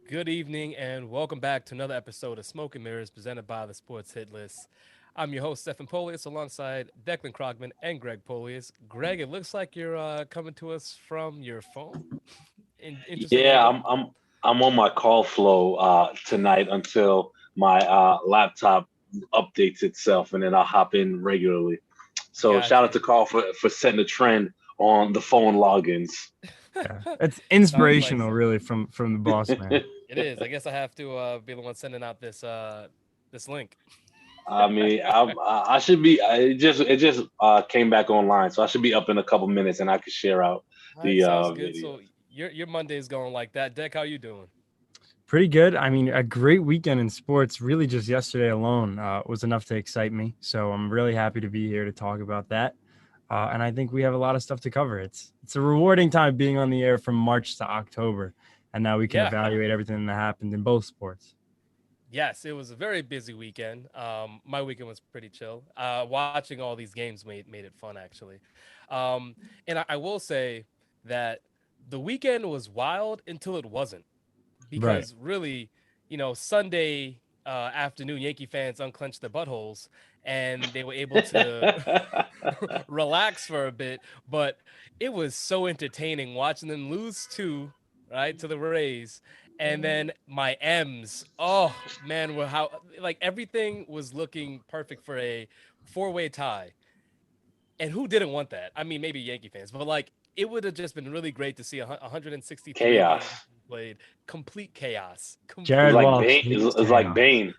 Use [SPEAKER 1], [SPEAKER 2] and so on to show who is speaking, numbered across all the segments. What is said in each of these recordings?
[SPEAKER 1] Good evening and welcome back to another episode of Smoke and Mirrors presented by the Sports Hit List. I'm your host, Stephen Polius, alongside Declan Krogman and Greg Polius. Greg, it looks like you're coming to us from your phone. Interesting
[SPEAKER 2] Yeah,
[SPEAKER 1] angle.
[SPEAKER 2] I'm on my call flow tonight until my laptop updates itself, and then I'll hop in regularly. So shout out
[SPEAKER 1] Gotcha.
[SPEAKER 2] to Carl for setting a trend on the phone logins.
[SPEAKER 3] Yeah, it's
[SPEAKER 1] Sounds like
[SPEAKER 3] inspirational, really, from the boss man.
[SPEAKER 1] it is. I guess I have to be the one sending out this link.
[SPEAKER 2] I mean, I should be. It just came back online, so I should be up in a couple minutes, and I can share out
[SPEAKER 1] All right,
[SPEAKER 2] the
[SPEAKER 1] sounds good.
[SPEAKER 2] video.
[SPEAKER 1] So your Monday is going like that. Deck, how you doing?
[SPEAKER 3] Pretty good. I mean, a great weekend in sports. Really, just yesterday alone was enough to excite me. So I'm really happy to be here to talk about that. And I think we have a lot of stuff to cover. It's a rewarding time being on the air from March to October, and now we can
[SPEAKER 1] Yeah.
[SPEAKER 3] evaluate everything that happened in both sports.
[SPEAKER 1] Yes, it was a very busy weekend. My weekend was pretty chill. Watching all these games made it fun actually. And I will say that the weekend was wild until it wasn't,
[SPEAKER 3] Right.
[SPEAKER 1] because really, Sunday afternoon, Yankee fans unclenched their buttholes and they were able to relax for a bit. But it was so entertaining watching them lose two, right, to the Rays. And then my M's, oh man, were how like everything was looking perfect for a four-way tie. And who didn't want that? I mean, maybe Yankee fans, but like it would have just been really great to see 163 games
[SPEAKER 2] Chaos.
[SPEAKER 1] played, complete chaos,
[SPEAKER 2] It's
[SPEAKER 3] Jared
[SPEAKER 1] complete
[SPEAKER 2] like
[SPEAKER 1] chaos.
[SPEAKER 3] Walsh
[SPEAKER 2] Bane.
[SPEAKER 3] hates
[SPEAKER 2] It's like
[SPEAKER 3] chaos.
[SPEAKER 2] Bane.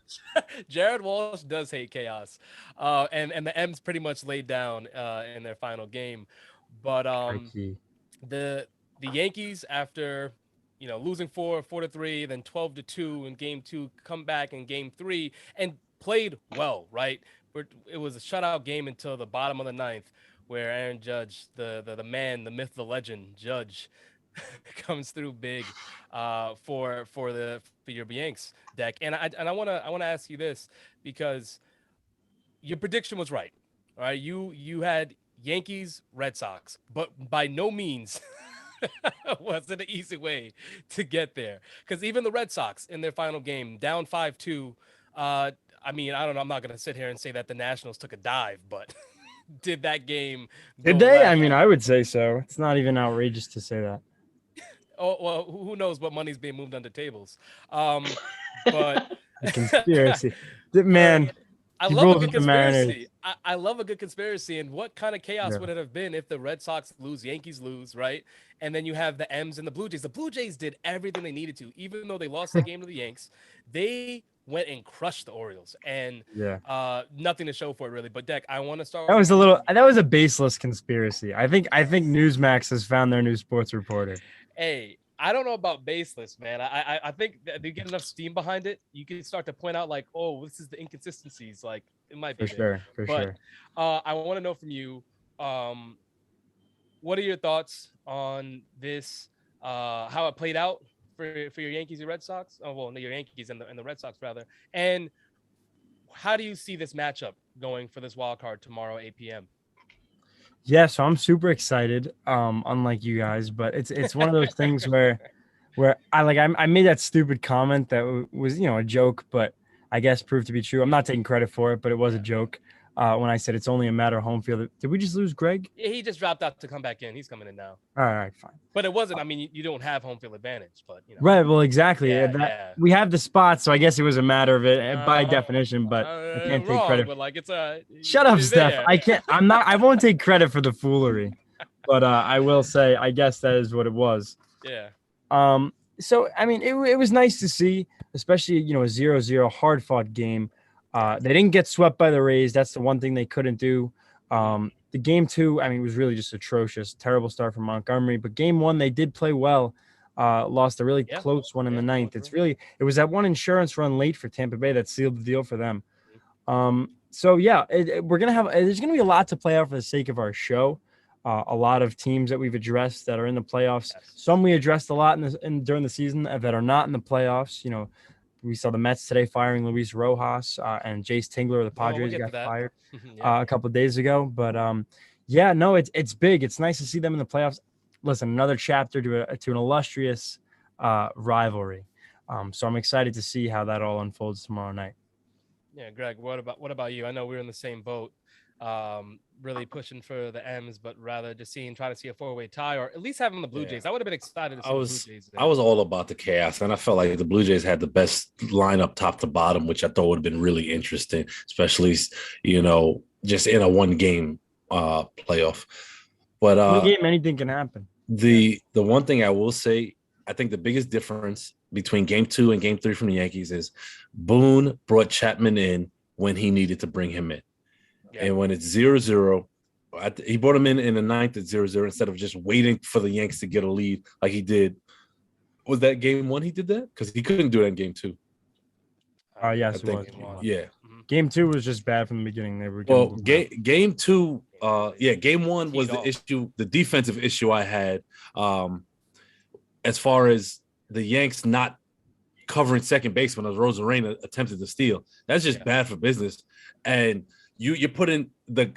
[SPEAKER 1] Jared Walsh does hate chaos, and the M's pretty much laid down in their final game, but
[SPEAKER 3] High key.
[SPEAKER 1] the Yankees, after losing 4-3, then 12-2 in game two, come back in game three and played well, right? It was a shutout game until the bottom of the ninth, where Aaron Judge, the man, the myth, the legend, Judge, comes through big for your Yanks deck. And I want to ask you this, because your prediction was right. All right, you had Yankees, Red Sox, but by no means was it an easy way to get there. Because even the Red Sox in their final game, down 5-2. I mean, I don't know. I'm not gonna sit here and say that the Nationals took a dive, but did that game
[SPEAKER 3] Did
[SPEAKER 1] go
[SPEAKER 3] they? I
[SPEAKER 1] left?
[SPEAKER 3] mean, I would say so. It's not even outrageous to say that.
[SPEAKER 1] Oh well, who knows what money's being moved under tables? But
[SPEAKER 3] The conspiracy.
[SPEAKER 1] but
[SPEAKER 3] Man,
[SPEAKER 1] I
[SPEAKER 3] he
[SPEAKER 1] love a
[SPEAKER 3] rolls
[SPEAKER 1] good
[SPEAKER 3] with the Mariners.
[SPEAKER 1] conspiracy. I love a good conspiracy. And what kind of chaos
[SPEAKER 3] Yeah.
[SPEAKER 1] would it have been if the Red Sox lose, Yankees lose, right? And then you have the M's and the Blue Jays. The Blue Jays did everything they needed to, even though they lost that game to the Yanks. They went and crushed the Orioles, and
[SPEAKER 3] Yeah.
[SPEAKER 1] nothing to show for it really. But Deck, I want to start
[SPEAKER 3] That
[SPEAKER 1] with
[SPEAKER 3] was a
[SPEAKER 1] you.
[SPEAKER 3] little. That was a baseless conspiracy. I think Newsmax has found their new sports reporter.
[SPEAKER 1] Hey, I don't know about baseless, man. I think that they get enough steam behind it, you can start to point out like, oh, this is the inconsistencies. Like it might be
[SPEAKER 3] For
[SPEAKER 1] there.
[SPEAKER 3] sure. For
[SPEAKER 1] But
[SPEAKER 3] sure.
[SPEAKER 1] I want to know from you, um, what are your thoughts on this? How it played out for your Yankees and Red Sox. Oh well, your Yankees and the Red Sox rather. And how do you see this matchup going for this wild card tomorrow, 8 p.m.?
[SPEAKER 3] Yeah, so I'm super excited. Unlike you guys, but it's one of those things where I made that stupid comment that was a joke, but I guess proved to be true. I'm not taking credit for it, but it was a joke when I said it's only a matter of home field. Did we just lose Greg?
[SPEAKER 1] Yeah, he just dropped out to come back in. He's coming in now.
[SPEAKER 3] All right, fine.
[SPEAKER 1] But it wasn't. I mean, you don't have home field advantage, but
[SPEAKER 3] Right. Well, exactly.
[SPEAKER 1] Yeah.
[SPEAKER 3] We have the spot, so I guess it was a matter of it by definition. But I can't take credit.
[SPEAKER 1] But like
[SPEAKER 3] Shut up, Steph. I can't. I'm not. I won't take credit for the foolery. But I will say, I guess that is what it was.
[SPEAKER 1] Yeah.
[SPEAKER 3] So I mean, it was nice to see, especially a 0-0 hard fought game. They didn't get swept by the Rays. That's the one thing they couldn't do. The game 2, I mean, was really just atrocious. Terrible start from Montgomery. But game 1, they did play well. Lost a really close one in the ninth. It was that one insurance run late for Tampa Bay that sealed the deal for them. So yeah, there's gonna be a lot to play out for the sake of our show. A lot of teams that we've addressed that are in the playoffs. Yes. Some we addressed a lot during the season that are not in the playoffs. We saw the Mets today firing Luis Rojas and Jace Tingler of the Padres got fired a couple of days ago. But it's big. It's nice to see them in the playoffs. Listen, another chapter to an illustrious rivalry. So I'm excited to see how that all unfolds tomorrow night.
[SPEAKER 1] Yeah, Greg, what about you? I know we're in the same boat. Really pushing for the M's, but rather just trying to see a 4-way tie, or at least having the Blue Jays. I would have been excited to see the Blue Jays there.
[SPEAKER 2] I was all about the chaos, and I felt like the Blue Jays had the best lineup top to bottom, which I thought would have been really interesting, especially just in a one-game playoff. But
[SPEAKER 3] one game, anything can happen.
[SPEAKER 2] The one thing I will say, I think the biggest difference between game 2 and game 3 from the Yankees is Boone brought Chapman in when he needed to bring him in. Yeah. And when it's 0-0, he brought him in the ninth at 0-0 instead of just waiting for the Yanks to get a lead like he did. Was that game 1 he did that? Because he couldn't do that in game 2.
[SPEAKER 3] Yes, it was.
[SPEAKER 2] Yeah.
[SPEAKER 3] Game 2 was just bad from the beginning. They were
[SPEAKER 2] game 2, game 1 was the issue, the defensive issue I had as far as the Yanks not covering second base when Rosarena attempted to steal. That's just bad for business. And you put in the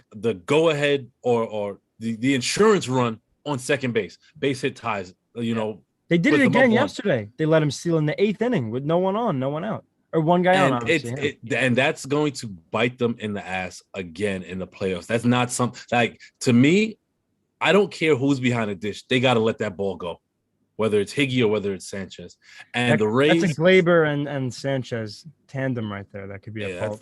[SPEAKER 2] go ahead or the insurance run on second base hit ties.
[SPEAKER 3] They did it again yesterday. They let him steal in the 8th inning with no one on, no one out, or one guy on.
[SPEAKER 2] And that's going to bite them in the ass again in the playoffs. That's not something like, to me. I don't care who's behind the dish. They got to let that ball go, whether it's Higgy or whether it's Sanchez. And the Rays,
[SPEAKER 3] that's a Glaber and Sanchez tandem right there. That could be a fault.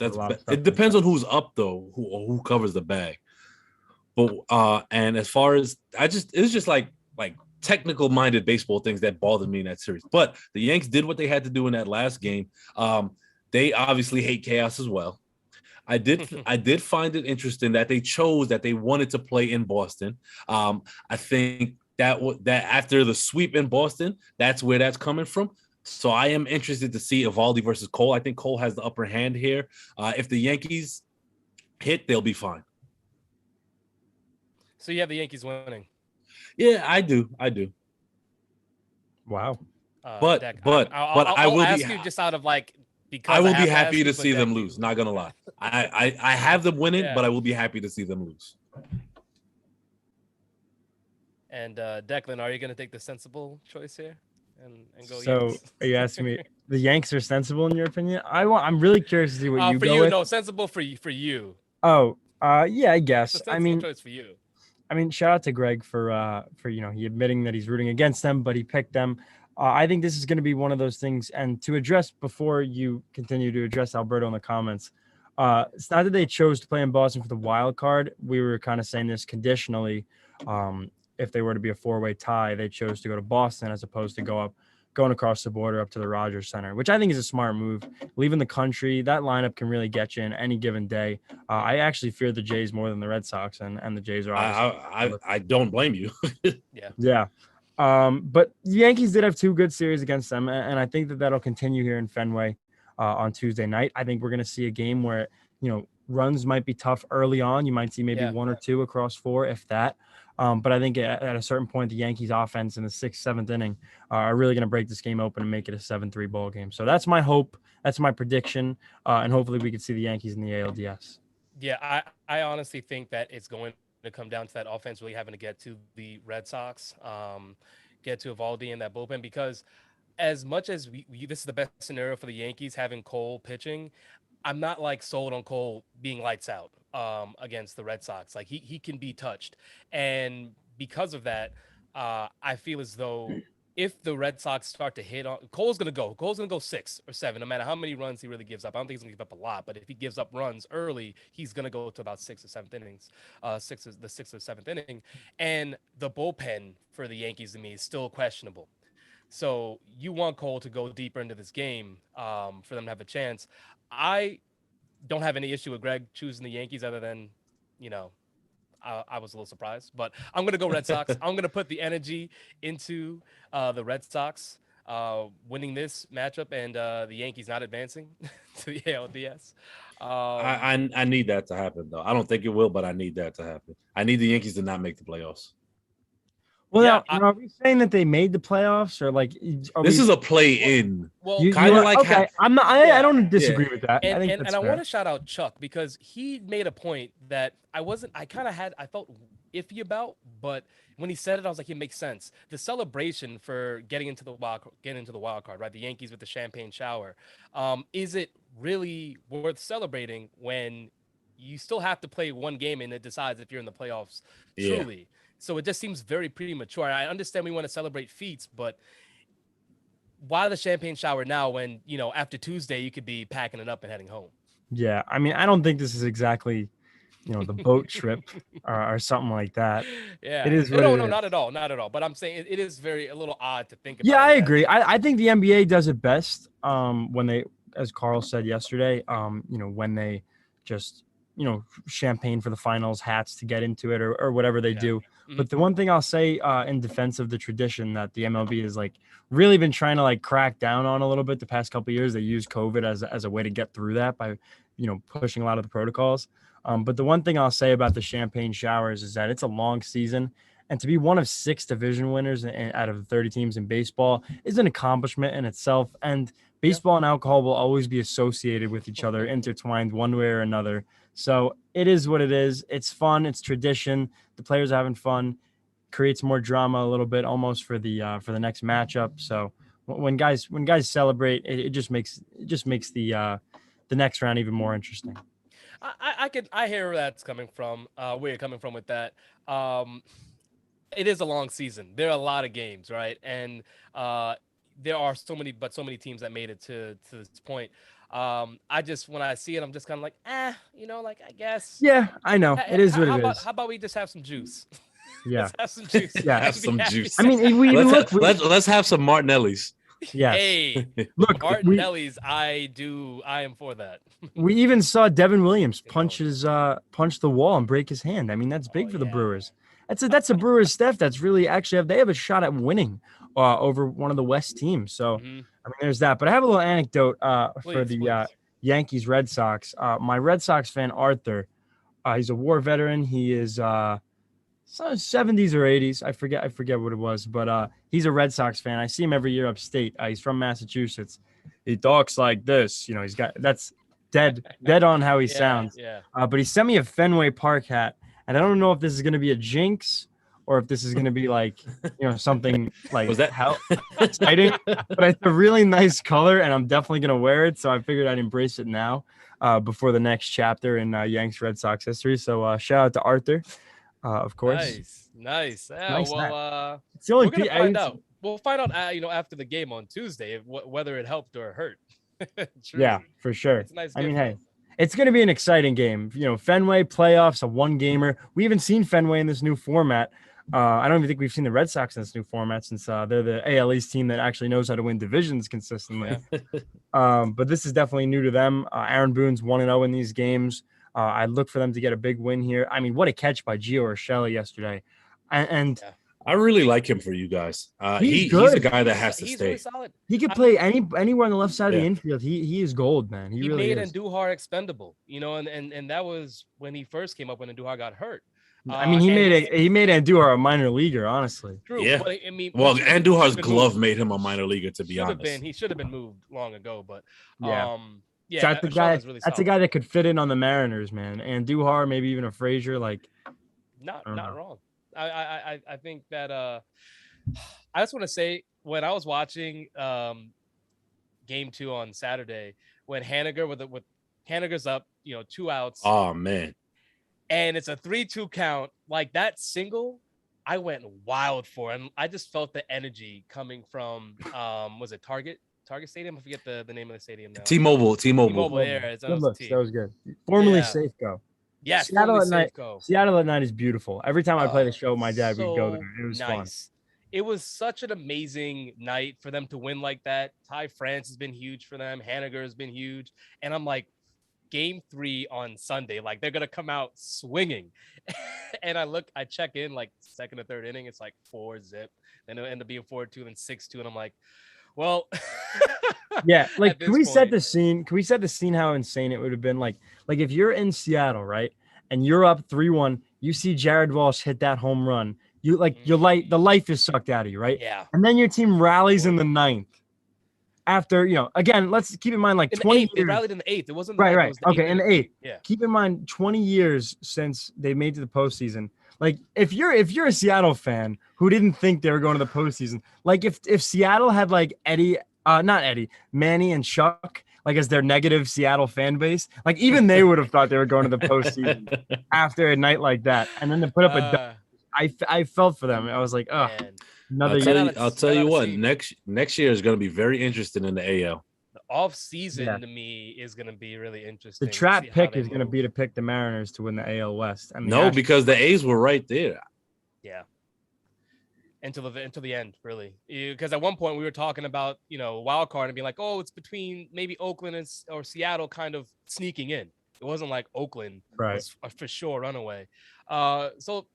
[SPEAKER 2] It depends on who's up though, who covers the bag. But and as far as it's just like technical minded baseball things that bothered me in that series. But the Yanks did what they had to do in that last game. They obviously hate chaos as well. I did find it interesting that they chose that they wanted to play in Boston. I think that after the sweep in Boston, that's where that's coming from. So I am interested to see Eovaldi versus Cole. I think Cole has the upper hand here. If the Yankees hit, they'll be fine.
[SPEAKER 1] So you have the Yankees winning?
[SPEAKER 2] Yeah, I do.
[SPEAKER 3] Wow.
[SPEAKER 2] But I will
[SPEAKER 1] ask you just out of because
[SPEAKER 2] I will be happy to see them lose. Not gonna lie, I have them winning, but I will be happy to see them lose.
[SPEAKER 1] And Declan, are you going to take the sensible choice here and go?
[SPEAKER 3] So
[SPEAKER 1] Yanks?
[SPEAKER 3] are you asking me? The Yanks are sensible in your opinion? I'm really curious to see what you
[SPEAKER 1] for
[SPEAKER 3] go
[SPEAKER 1] you.
[SPEAKER 3] with.
[SPEAKER 1] No, sensible for you.
[SPEAKER 3] Oh, yeah, I guess.
[SPEAKER 1] It's a sensible choice for you.
[SPEAKER 3] I mean, shout out to Greg for he admitting that he's rooting against them, but he picked them. I think this is going to be one of those things. And to address, before you continue to address Alberto in the comments, it's not that they chose to play in Boston for the wild card. We were kind of saying this conditionally. If they were to be a 4-way tie, they chose to go to Boston as opposed to going across the border up to the Rogers Center, which I think is a smart move. Leaving the country, that lineup can really get you in any given day. I actually fear the Jays more than the Red Sox, and the Jays are obviously.
[SPEAKER 2] I don't blame you.
[SPEAKER 3] Yeah. But the Yankees did have 2 good series against them, and I think that'll continue here in Fenway on Tuesday night. I think we're going to see a game where, runs might be tough early on. You might see maybe
[SPEAKER 1] Yeah.
[SPEAKER 3] one or two across four, if that. But I think at a certain point, the Yankees offense in the 6th, 7th inning are really going to break this game open and make it a 7-3 ball game. So that's my hope. That's my prediction. And hopefully we can see the Yankees in the ALDS.
[SPEAKER 1] Yeah, I honestly think that it's going to come down to that offense really having to get to the Red Sox, get to Evaldi in that bullpen, because as much as this is the best scenario for the Yankees having Cole pitching, I'm not like sold on Cole being lights out against the Red Sox. Like he can be touched, and because of that, I feel as though if the Red Sox start to hit on Cole's gonna go 6 or 7, no matter how many runs he really gives up. I don't think he's gonna give up a lot, but if he gives up runs early, he's gonna go to about 6th or 7th innings, the 6th or 7th inning, and the bullpen for the Yankees to me is still questionable. So you want Cole to go deeper into this game for them to have a chance. I don't have any issue with Greg choosing the Yankees, other than, I was a little surprised, but I'm going to go Red Sox. I'm going to put the energy into the Red Sox winning this matchup and the Yankees not advancing to the ALDS.
[SPEAKER 2] I need that to happen, though. I don't think it will, but I need that to happen. I need the Yankees to not make the playoffs.
[SPEAKER 3] Well,
[SPEAKER 1] Yeah,
[SPEAKER 3] now, are we saying that they made the playoffs, or like
[SPEAKER 2] This is a play-in?
[SPEAKER 1] Well,
[SPEAKER 2] kind of like
[SPEAKER 3] okay. I'm not. I don't disagree with that.
[SPEAKER 1] And,
[SPEAKER 3] I think
[SPEAKER 1] and,
[SPEAKER 3] that's
[SPEAKER 1] and I
[SPEAKER 3] fair.
[SPEAKER 1] want to shout out Chuck, because he made a point that I felt iffy about, but when he said it, I was like, it makes sense. The celebration for getting into the wild card, right? The Yankees with the champagne shower. Is it really worth celebrating when you still have to play one game and it decides if you're in the playoffs truly? Yeah. So it just seems very premature. I understand we want to celebrate feats, but why the champagne shower now when, after Tuesday, you could be packing it up and heading home?
[SPEAKER 3] Yeah. I mean, I don't think this is exactly, the boat trip or something like that.
[SPEAKER 1] Yeah.
[SPEAKER 3] It is
[SPEAKER 1] No, not at all. Not at all. But I'm saying it is a little odd to think about.
[SPEAKER 3] Yeah, I agree. I think the NBA does it best when they, as Carl said yesterday, when they just, champagne for the finals, hats to get into it, or whatever they do. Mm-hmm. But the one thing I'll say in defense of the tradition that the MLB has like really been trying to like crack down on a little bit the past couple of years, they use COVID as a way to get through that by, pushing a lot of the protocols. But the one thing I'll say about the champagne showers is that it's a long season. And to be one of 6 division winners out of the 30 teams in baseball is an accomplishment in itself. And baseball and alcohol will always be associated with each other, intertwined one way or another. So it is what it is. It's fun. It's tradition. The players are having fun. Creates more drama a little bit almost for the next matchup. So when guys celebrate, it just makes the next round even more interesting.
[SPEAKER 1] I hear where that's coming from. Where you're coming from with that. It is a long season. There are a lot of games, right? And there are so many teams that made it to this point. When I see it, I'm just kind of like, I guess.
[SPEAKER 3] Yeah, I know. It is what it is.
[SPEAKER 1] How about we just have some juice?
[SPEAKER 3] Yeah.
[SPEAKER 1] Let's have some juice.
[SPEAKER 3] Yeah,
[SPEAKER 2] have some juice.
[SPEAKER 3] I mean,
[SPEAKER 2] let's have some Martinellis.
[SPEAKER 3] Yes.
[SPEAKER 1] Hey,
[SPEAKER 3] look,
[SPEAKER 1] Martinelli's. I am for that.
[SPEAKER 3] We even saw Devin Williams punch the wall and break his hand. I mean, that's big for the Brewers. That's a Brewers staff that's really they have a shot at winning over one of the West teams. So, I mean, there's that. But I have a little anecdote for the Yankees Red Sox. My Red Sox fan, Arthur, he's a war veteran. He is 70s or 80s. I forget what it was, but he's a Red Sox fan. I see him every year upstate. He's from Massachusetts. He talks like this. That's dead on how he sounds. Yeah. But he sent me a Fenway Park hat. And I don't know if this is going to be a jinx or if this is going to be like, something like
[SPEAKER 2] was that
[SPEAKER 3] exciting, but it's a really nice color and I'm definitely going to wear it. So I figured I'd embrace it now before the next chapter in Yanks Red Sox history. So shout out to Arthur, of course.
[SPEAKER 1] Nice. Yeah,
[SPEAKER 3] nice
[SPEAKER 1] it's the only
[SPEAKER 3] we're going
[SPEAKER 1] to find out. We'll find out, after the game on Tuesday, whether it helped or hurt.
[SPEAKER 3] Yeah, for sure.
[SPEAKER 1] It's a nice
[SPEAKER 3] I mean, hey. It's going to be an exciting game. Fenway playoffs, a one-gamer. We haven't seen Fenway in this new format. I don't even think we've seen the Red Sox in this new format since they're the AL East team that actually knows how to win divisions consistently. Yeah. But this is definitely new to them. Aaron Boone's 1-0 in these games. I look for them to get a big win here. I mean, what a catch by Gio Urshela yesterday. And
[SPEAKER 2] I really like him for you guys.
[SPEAKER 3] He's
[SPEAKER 2] He's a
[SPEAKER 3] good.
[SPEAKER 2] guy that has to
[SPEAKER 1] He's
[SPEAKER 2] stay.
[SPEAKER 1] really solid.
[SPEAKER 3] He could play anywhere on the left side of
[SPEAKER 2] Yeah.
[SPEAKER 3] the infield. He is gold, man. He
[SPEAKER 1] He
[SPEAKER 3] really
[SPEAKER 1] made
[SPEAKER 3] is.
[SPEAKER 1] Andujar expendable, and that was when he first came up when Andujar got hurt.
[SPEAKER 3] I mean, he made Andujar a minor leaguer, honestly.
[SPEAKER 1] True,
[SPEAKER 2] Yeah.
[SPEAKER 1] but I mean,
[SPEAKER 2] Well,
[SPEAKER 1] he
[SPEAKER 2] Andujar's
[SPEAKER 1] should've been
[SPEAKER 2] glove
[SPEAKER 1] moved.
[SPEAKER 2] made him a minor leaguer, to be honest.
[SPEAKER 1] He should have been moved long ago, but
[SPEAKER 3] Yeah.
[SPEAKER 1] yeah,
[SPEAKER 3] So that's the guy.
[SPEAKER 1] Sean is really
[SPEAKER 3] That's the
[SPEAKER 1] solid.
[SPEAKER 3] guy that could fit in on the Mariners, man. Andujar, maybe even a Frazier. Like,
[SPEAKER 1] Not
[SPEAKER 3] I don't know.
[SPEAKER 1] wrong. I think that I just want to say when I was watching game 2 on Saturday when Haniger with Haniger's up, 2 outs.
[SPEAKER 2] Oh man.
[SPEAKER 1] And it's a 3-2 count. Like that single, I went wild for, and I just felt the energy coming from was it Target Stadium? I forget the name of the stadium now.
[SPEAKER 2] T-Mobile.
[SPEAKER 1] There.
[SPEAKER 3] Good looks. That was good. Formerly
[SPEAKER 1] Yeah.
[SPEAKER 3] Safeco.
[SPEAKER 1] Yes,
[SPEAKER 3] Seattle
[SPEAKER 1] formerly
[SPEAKER 3] at night.
[SPEAKER 1] Safeco.
[SPEAKER 3] Seattle at night is beautiful. Every time I play the show, my dad would go there. It was fun.
[SPEAKER 1] It was such an amazing night for them to win like that. Ty France has been huge for them. Haniger has been huge. And I'm like, game 3 on Sunday, like they're going to come out swinging. And I check in like second or third inning. It's like 4-0. Then it'll end up being 4-2 and 6-2. And I'm like, well,
[SPEAKER 3] yeah. Like,
[SPEAKER 1] at
[SPEAKER 3] can we
[SPEAKER 1] this
[SPEAKER 3] set
[SPEAKER 1] point-
[SPEAKER 3] the scene? Can we set the scene how insane it would have been? Like if you're in Seattle, right? And you're up 3-1, you see Jared Walsh hit that home run. You like the life is sucked out of you, right?
[SPEAKER 1] Yeah.
[SPEAKER 3] And then your team rallies in the 9th. After, again, let's keep in mind like
[SPEAKER 1] In the
[SPEAKER 3] 20
[SPEAKER 1] eighth,
[SPEAKER 3] years.
[SPEAKER 1] They rallied in the 8th. It wasn't the
[SPEAKER 3] Right,
[SPEAKER 1] 9th, it
[SPEAKER 3] right.
[SPEAKER 1] was the
[SPEAKER 3] Okay, in the 8th.
[SPEAKER 1] Yeah.
[SPEAKER 3] Keep in mind 20 years since they made to the postseason. Like if you're a Seattle fan who didn't think they were going to the postseason, like if Seattle had like Manny and Chuck like as their negative Seattle fan base, like even they would have thought they were going to the postseason after a night like that. And then to put up a I felt for them. I was like, oh,
[SPEAKER 1] man.
[SPEAKER 3] another
[SPEAKER 2] I'll tell you what, next year is going to be very interesting in the AL.
[SPEAKER 1] The off season to me is going to be really interesting.
[SPEAKER 3] The trap pick is going to be to pick the Mariners to win the AL West.
[SPEAKER 2] No, because the A's were right there.
[SPEAKER 1] Yeah. Until the end, really. Because at one point we were talking about, wild card and being like, oh, it's between maybe Oakland or Seattle kind of sneaking in. It wasn't like Oakland was for sure runaway. So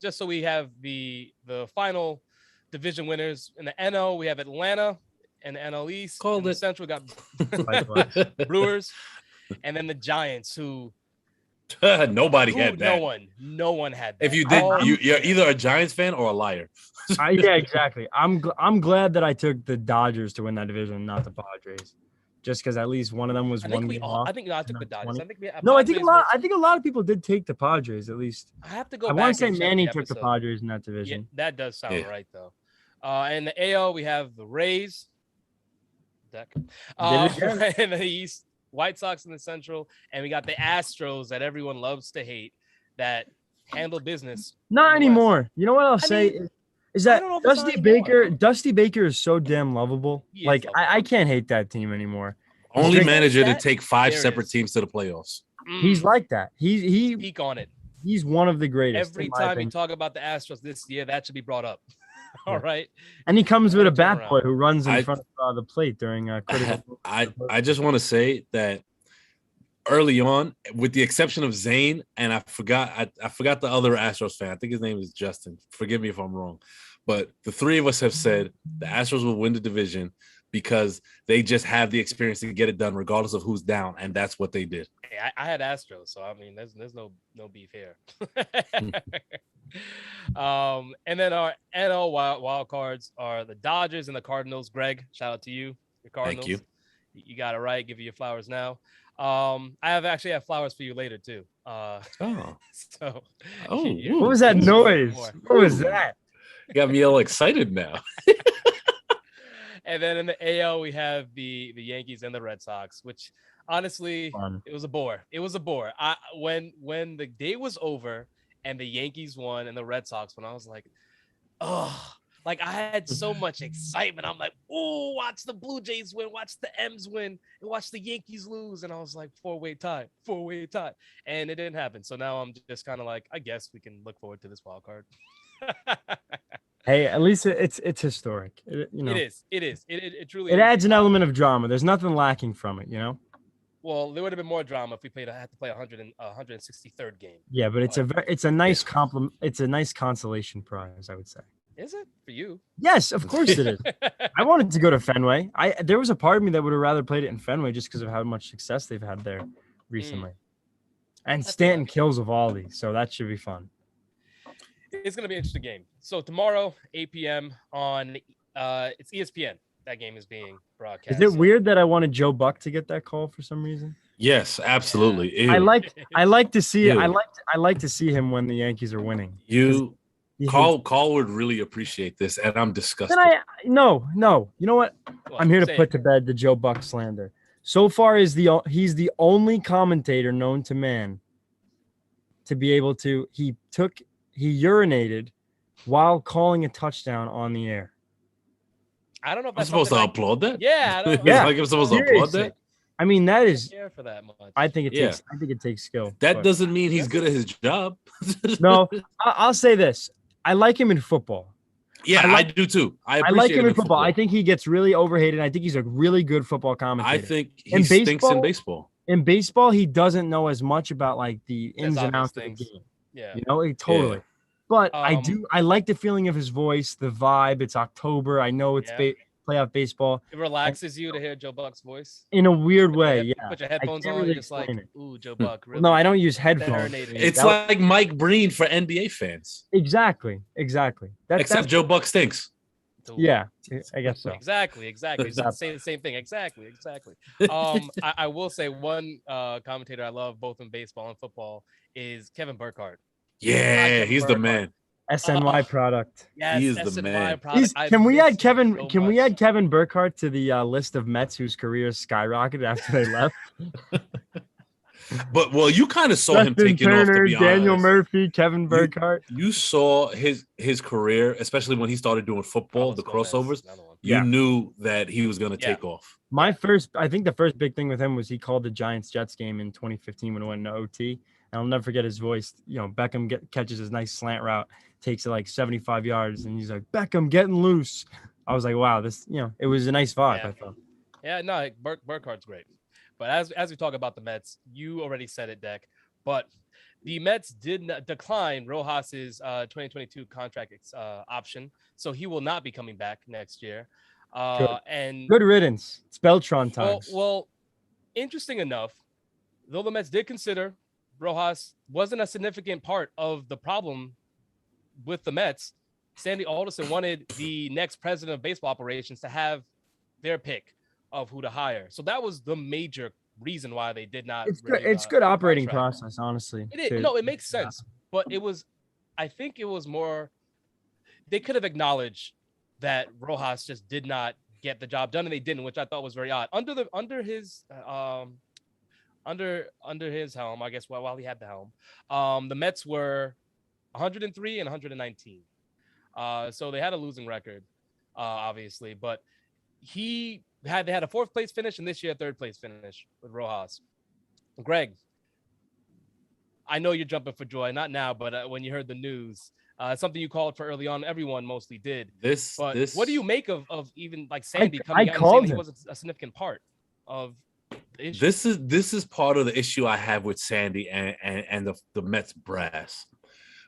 [SPEAKER 1] just so we have the final division winners in the NL, we have Atlanta and the NL East.
[SPEAKER 2] Called
[SPEAKER 1] in
[SPEAKER 2] it.
[SPEAKER 1] the Central got Brewers, and then the Giants, who
[SPEAKER 2] nobody had that.
[SPEAKER 1] No one had that.
[SPEAKER 2] If you did, you're either a Giants fan or a liar.
[SPEAKER 3] Yeah, exactly. I'm glad that I took the Dodgers to win that division, not the Padres, just because at least one of them was one game off.
[SPEAKER 1] I think I took the Dodgers.
[SPEAKER 3] 20. I think a lot of people did take the Padres at least.
[SPEAKER 1] I have to go.
[SPEAKER 3] I
[SPEAKER 1] want to
[SPEAKER 3] say Manny took the Padres in that
[SPEAKER 1] Yeah,
[SPEAKER 3] division.
[SPEAKER 1] that does sound right though. In the AL, we have the Rays. In the East, White Sox in the Central, and we got the Astros that everyone loves to hate that handle business.
[SPEAKER 3] Not anymore. You know what I'll say is that Dusty Baker is so damn lovable. Like I can't hate that team anymore.
[SPEAKER 2] Only manager to take 5 separate teams to the playoffs.
[SPEAKER 3] He's like that. He
[SPEAKER 1] speak on it.
[SPEAKER 3] He's one of the greatest.
[SPEAKER 1] Every time you talk about the Astros this year, that should be brought up. All right.
[SPEAKER 3] And he comes with a bat boy who runs in front of the plate during critical.
[SPEAKER 2] I just want to say that early on, with the exception of Zane, and I forgot the other Astros fan. I think his name is Justin. Forgive me if I'm wrong. But the three of us have said the Astros will win the division because they just have the experience to get it done regardless of who's down, and that's what they did.
[SPEAKER 1] Hey, I had Astros, so I mean, there's no beef here. And then our NL wild cards are the Dodgers and the Cardinals. Greg, shout out to you, the Cardinals.
[SPEAKER 2] Thank you.
[SPEAKER 1] You got it right. Give you your flowers now. I actually have flowers for you later too. So.
[SPEAKER 3] What was that noise? What was that?
[SPEAKER 2] You got me all excited now.
[SPEAKER 1] And then in the AL, we have the Yankees and the Red Sox, which honestly, it was a bore. It was a bore. When the day was over and the Yankees won and the Red Sox won, I was like, oh, like I had so much excitement. I'm like, oh, watch the Blue Jays win, watch the M's win, and watch the Yankees lose. And I was like, four-way tie. And it didn't happen. So now I'm just kind of like, I guess we can look forward to this wild card.
[SPEAKER 3] Hey, at least it's historic. It is.
[SPEAKER 1] It truly.
[SPEAKER 3] It adds an element of drama. There's nothing lacking from it,
[SPEAKER 1] Well, there would have been more drama if we had to play 163rd game.
[SPEAKER 3] Yeah, but it's a nice compliment. It's a nice consolation prize, I would say.
[SPEAKER 1] Is it for you?
[SPEAKER 3] Yes, of course it is. I wanted to go to Fenway. There was a part of me that would have rather played it in Fenway just because of how much success they've had there recently. And Stanton kills Evaldi, so that should be fun.
[SPEAKER 1] It's going to be an interesting game. So tomorrow, 8 p.m. on it's ESPN. That game is being broadcast.
[SPEAKER 3] Is it weird that I wanted Joe Buck to get that call for some reason?
[SPEAKER 2] Yes, absolutely.
[SPEAKER 3] Yeah. I like to see
[SPEAKER 2] Ew.
[SPEAKER 3] I like to see him when the Yankees are winning.
[SPEAKER 2] Call would really appreciate this, and I'm disgusted.
[SPEAKER 3] No. You know what? I'm here to put to bed the Joe Buck slander. So far, he's the only commentator known to man to be able to. He urinated while calling a touchdown on the air.
[SPEAKER 1] I don't know if
[SPEAKER 2] I'm supposed to applaud that.
[SPEAKER 1] Yeah,
[SPEAKER 2] like I'm supposed to applaud that.
[SPEAKER 3] I mean, that is.
[SPEAKER 1] Care for that much.
[SPEAKER 3] I think it takes skill.
[SPEAKER 2] That doesn't mean he's good at his job.
[SPEAKER 3] No, I'll say this. I like him in football.
[SPEAKER 2] Yeah, I do too. I
[SPEAKER 3] like him in football. I think he gets really overhated. I think he's a really good football commentator.
[SPEAKER 2] I think he stinks in baseball.
[SPEAKER 3] In baseball, he doesn't know as much about like the ins and outs of the game.
[SPEAKER 1] Yeah,
[SPEAKER 3] totally. Yeah. But I like the feeling of his voice, the vibe. It's October. I know it's playoff baseball.
[SPEAKER 1] It relaxes you to hear Joe Buck's voice
[SPEAKER 3] in a weird way.
[SPEAKER 1] Put your headphones on. You're just like, ooh, Joe Buck. Really
[SPEAKER 3] no, I don't use headphones.
[SPEAKER 2] It's like Mike Breen for NBA fans.
[SPEAKER 3] Exactly.
[SPEAKER 2] Except Joe Buck stinks.
[SPEAKER 3] Yeah, I guess so.
[SPEAKER 1] Exactly. Say the same thing. Exactly. I will say one commentator I love both in baseball and football is Kevin Burkhardt.
[SPEAKER 2] Yeah, he's the man.
[SPEAKER 3] SNY product.
[SPEAKER 1] Yes,
[SPEAKER 2] he is the man.
[SPEAKER 3] Can we add Kevin Burkhardt to the list of Mets whose careers skyrocketed after they left?
[SPEAKER 2] But you kind of saw him taking off. To be
[SPEAKER 3] Daniel
[SPEAKER 2] honest.
[SPEAKER 3] Murphy, Kevin Burkhardt.
[SPEAKER 2] You saw his career, especially when he started doing football, the crossovers. You knew that he was going to take off.
[SPEAKER 3] I think the first big thing with him was he called the Giants-Jets game in 2015 when it went into OT. And I'll never forget his voice. Beckham catches his nice slant route, takes it like 75 yards, and he's like, Beckham getting loose. I was like, wow, this, it was a nice vibe, I thought.
[SPEAKER 1] Yeah, no, Burkhardt's great. But as we talk about the Mets, you already said it, Deck. But the Mets did not decline Rojas's 2022 contract option, so he will not be coming back next year. And
[SPEAKER 3] good riddance. It's Beltron times.
[SPEAKER 1] Well, interesting enough, though the Mets did consider Rojas wasn't a significant part of the problem with the Mets, Sandy Alderson wanted the next president of baseball operations to have their pick of who to hire. So that was the major reason why they did not.
[SPEAKER 3] It's good operating process, honestly.
[SPEAKER 1] It makes sense, but I think it was more. They could have acknowledged that Rojas just did not get the job done, and they didn't, which I thought was very odd. Under his helm, I guess. While he had the helm, the Mets were 103 and 119. So they had a losing record, obviously, but they had a fourth place finish, and this year a third place finish with Rojas. Greg, I know you're jumping for joy, not now, but when you heard the news, something you called for early on, everyone mostly did. What do you make of even like Sandy coming out and saying he wasn't a significant part of the issue?
[SPEAKER 2] This is part of the issue I have with Sandy and the Mets brass,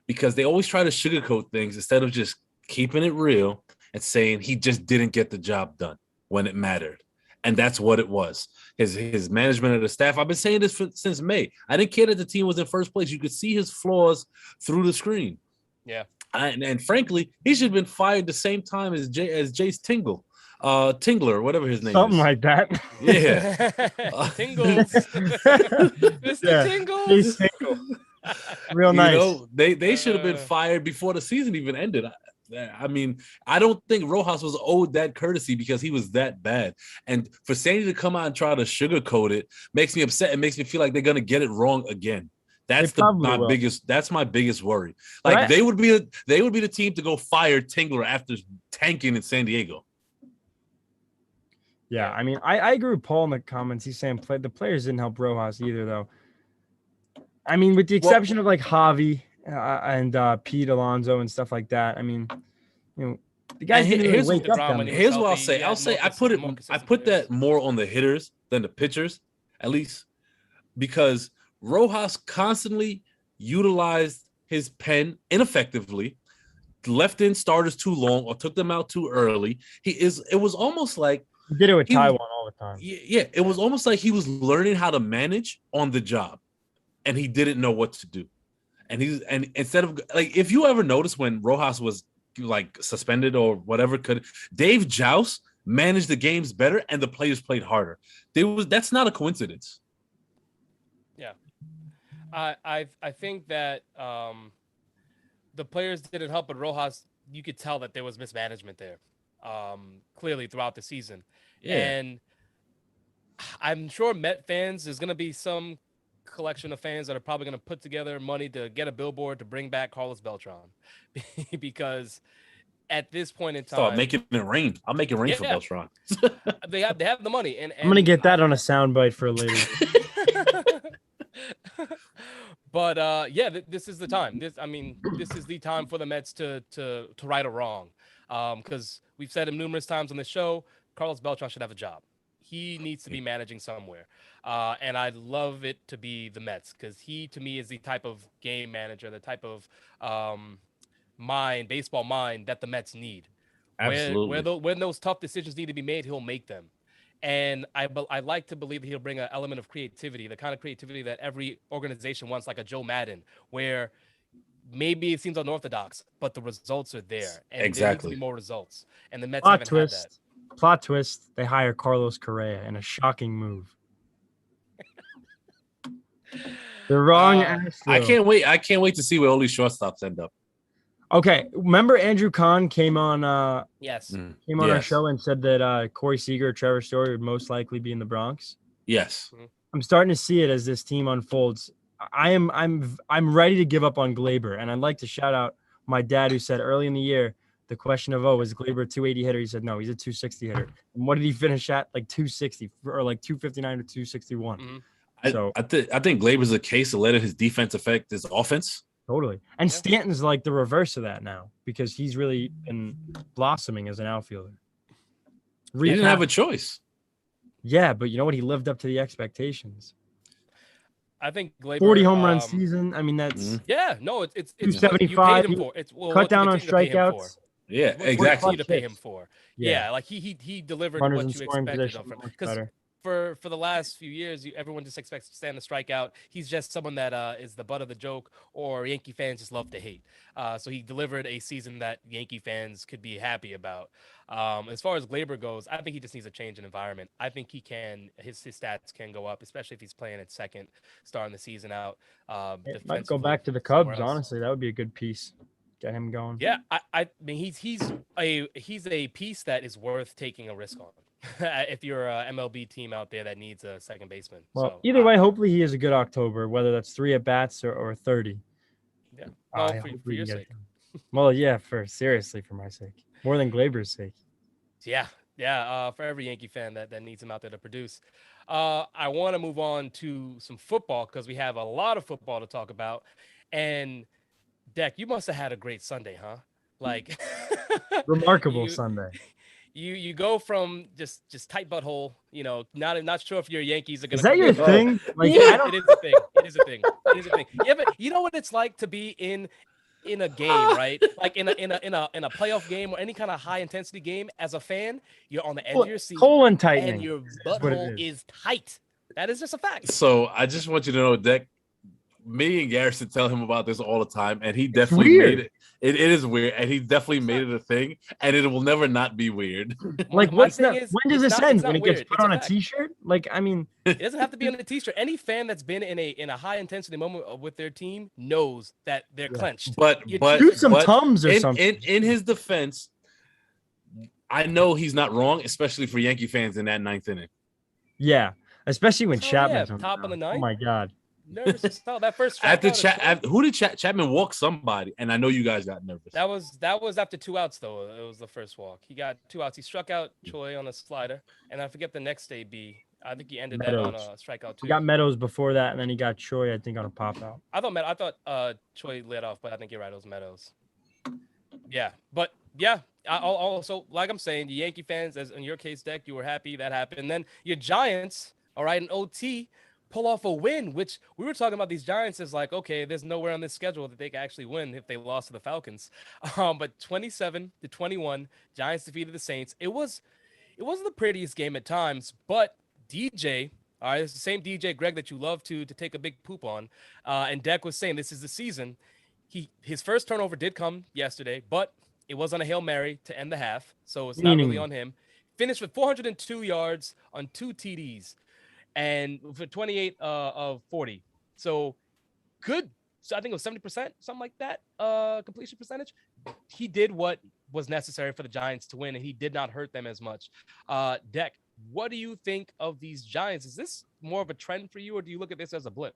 [SPEAKER 2] because they always try to sugarcoat things instead of just keeping it real and saying he just didn't get the job done when it mattered. And that's what it was. His management and the staff. I've been saying this since May. I didn't care that the team was in first place. You could see his flaws through the screen.
[SPEAKER 1] Yeah.
[SPEAKER 2] And frankly, he should have been fired the same time as Jace Tingler, whatever his name
[SPEAKER 3] Something
[SPEAKER 2] is.
[SPEAKER 3] like that.
[SPEAKER 2] Yeah.
[SPEAKER 1] Tingles. Mr. Tingles.
[SPEAKER 3] Real nice.
[SPEAKER 2] They should have been fired before the season even ended. I mean, I don't think Rojas was owed that courtesy because he was that bad. And for Sandy to come out and try to sugarcoat it makes me upset. It makes me feel like they're gonna get it wrong again. That's my biggest worry. Like they would be the team to go fire Tingler after tanking in San Diego.
[SPEAKER 3] Yeah, I mean, I agree with Paul in the comments. He's saying the players didn't help Rojas either, though. I mean, with the exception of like Javi and Pete Alonso and stuff like that. I mean, the guys didn't really wake up down there.
[SPEAKER 2] Here's what I'll say. I put that more on the hitters than the pitchers, at least, because Rojas constantly utilized his pen ineffectively, left in starters too long or took them out too early. It was almost like
[SPEAKER 3] He did it with
[SPEAKER 2] he
[SPEAKER 3] Taiwan all the time.
[SPEAKER 2] yeah, it was almost like he was learning how to manage on the job, and he didn't know what to do. And instead of like, if you ever notice when Rojas was like suspended or whatever, Dave Joust managed the games better and the players played harder. That's not a coincidence.
[SPEAKER 1] Yeah, I think that the players didn't help, but Rojas, you could tell that there was mismanagement there, clearly throughout the season.
[SPEAKER 2] Yeah.
[SPEAKER 1] And I'm sure Met fans, there's going to be some collection of fans that are probably going to put together money to get a billboard to bring back Carlos Beltran, because at this point in time,
[SPEAKER 2] start making it rain. I'll make it rain for Beltran.
[SPEAKER 1] they have the money, and
[SPEAKER 3] I'm gonna get that on a soundbite for later.
[SPEAKER 1] But this is the time. This is the time for the Mets to right a wrong, because we've said him numerous times on the show. Carlos Beltran should have a job. He needs to be managing somewhere, and I'd love it to be the Mets, because he, to me, is the type of game manager, the type of baseball mind that the Mets need.
[SPEAKER 2] Absolutely.
[SPEAKER 1] When those tough decisions need to be made, he'll make them. And I like to believe that he'll bring an element of creativity, the kind of creativity that every organization wants, like a Joe Madden, where maybe it seems unorthodox, but the results are there. And
[SPEAKER 2] exactly.
[SPEAKER 1] There needs to be more results. And the Mets haven't had that.
[SPEAKER 3] Plot twist, they hire Carlos Correa in a shocking move. The wrong answer.
[SPEAKER 2] I can't wait to see where all these shortstops end up.
[SPEAKER 3] Okay, remember Andrew Kahn came on our show and said that Corey Seager or Trevor Story would most likely be in the Bronx?
[SPEAKER 2] Yes.
[SPEAKER 3] I'm starting to see it as this team unfolds. I'm ready to give up on Glaber, and I'd like to shout out my dad, who said early in the year the question of, is Glaber a 280 hitter? He said no, he's a 260 hitter. And what did he finish at? Like 260 or like 259 or 261.
[SPEAKER 1] Mm-hmm.
[SPEAKER 2] I think Glaber's a case of letting his defense affect his offense.
[SPEAKER 3] Totally. And Stanton's like the reverse of that now, because he's really been blossoming as an outfielder.
[SPEAKER 2] He didn't have a choice.
[SPEAKER 3] Yeah, but you know what? He lived up to the expectations.
[SPEAKER 1] I think Glaber,
[SPEAKER 3] 40 home run season. I mean, that's
[SPEAKER 1] it's
[SPEAKER 3] 275.
[SPEAKER 1] You paid him for.
[SPEAKER 3] Cut down on strikeouts.
[SPEAKER 2] Yeah, exactly.
[SPEAKER 1] You to pay him for. Yeah, like he delivered
[SPEAKER 3] runners
[SPEAKER 1] what you expected of him. Because for the last few years, everyone just expects Stan to strike out. He's just someone that is the butt of the joke, or Yankee fans just love to hate. So he delivered a season that Yankee fans could be happy about. As far as Glaber goes, I think he just needs a change in environment. I think his stats can go up, especially if he's playing at second, starting the season out.
[SPEAKER 3] It might go back to the Cubs. Honestly, that would be a good piece. Get him going.
[SPEAKER 1] Yeah, I mean he's a piece that is worth taking a risk on. If you're a MLB team out there that needs a second baseman.
[SPEAKER 3] Well, either way, hopefully he has a good October, whether that's 3 at bats or 30.
[SPEAKER 1] Yeah. Well, for your sake.
[SPEAKER 3] Well, yeah, for my sake. More than Glaber's sake.
[SPEAKER 1] Yeah. For every Yankee fan that needs him out there to produce. I want to move on to some football, because we have a lot of football to talk about. And Deck, you must have had a great Sunday, huh? Like
[SPEAKER 3] remarkable Sunday.
[SPEAKER 1] You go from just tight butthole, not sure if your Yankees are gonna.
[SPEAKER 3] Is that your thing? Like,
[SPEAKER 1] it is a thing. It is a thing. Yeah, but you know what it's like to be in a game, right? Like in a playoff game or any kind of high intensity game. As a fan, you're on the edge of your seat,
[SPEAKER 3] colon tightening,
[SPEAKER 1] and your butthole is tight. That is just a fact.
[SPEAKER 2] So I just want you to know, Deck, me and Garrison tell him about this all the time, and he definitely made it. It is weird, and he definitely made it a thing, and it will never not be weird.
[SPEAKER 3] Like, what's that? When does this end? When it gets put on a T-shirt? Like, I mean,
[SPEAKER 1] it doesn't have to be on a T-shirt. Any fan that's been in a high intensity moment with their team knows that they're clenched.
[SPEAKER 2] But
[SPEAKER 3] do some Tums or something.
[SPEAKER 2] In his defense, I know he's not wrong, especially for Yankee fans in that 9th inning.
[SPEAKER 3] Yeah, especially when Chapman's
[SPEAKER 1] on top of the 9th.
[SPEAKER 3] Oh my God.
[SPEAKER 1] Nervous as hell. That first
[SPEAKER 2] who did Chapman walk somebody? And I know you guys got nervous.
[SPEAKER 1] That was after 2 outs though. It was the first walk. He got 2 outs. He struck out Choi on a slider, and I forget the next AB. I think he ended that on a strikeout too.
[SPEAKER 3] He got Meadows before that, and then he got Choi, I think, on a pop out.
[SPEAKER 1] I thought Choi led off, but I think you're right. It was Meadows. Yeah, but yeah. Also, like I'm saying, the Yankee fans, as in your case, Deck, you were happy that happened. And then your Giants, all right, in OT, pull off a win, which we were talking about these Giants as like, okay, there's nowhere on this schedule that they can actually win if they lost to the Falcons. But 27-21, Giants defeated the Saints. It wasn't the prettiest game at times, but DJ, all right, it's the same DJ Greg that you love to take a big poop on. And Deck was saying this is the season. His first turnover did come yesterday, but it was on a Hail Mary to end the half, so it's not really on him. Finished with 402 yards on 2 TDs and for 28 of 40. So good. So I think it was 70%, something like that, completion percentage. He did what was necessary for the Giants to win, and he did not hurt them as much. Deck, what do you think of these Giants? Is this more of a trend for you, or do you look at this as a blip?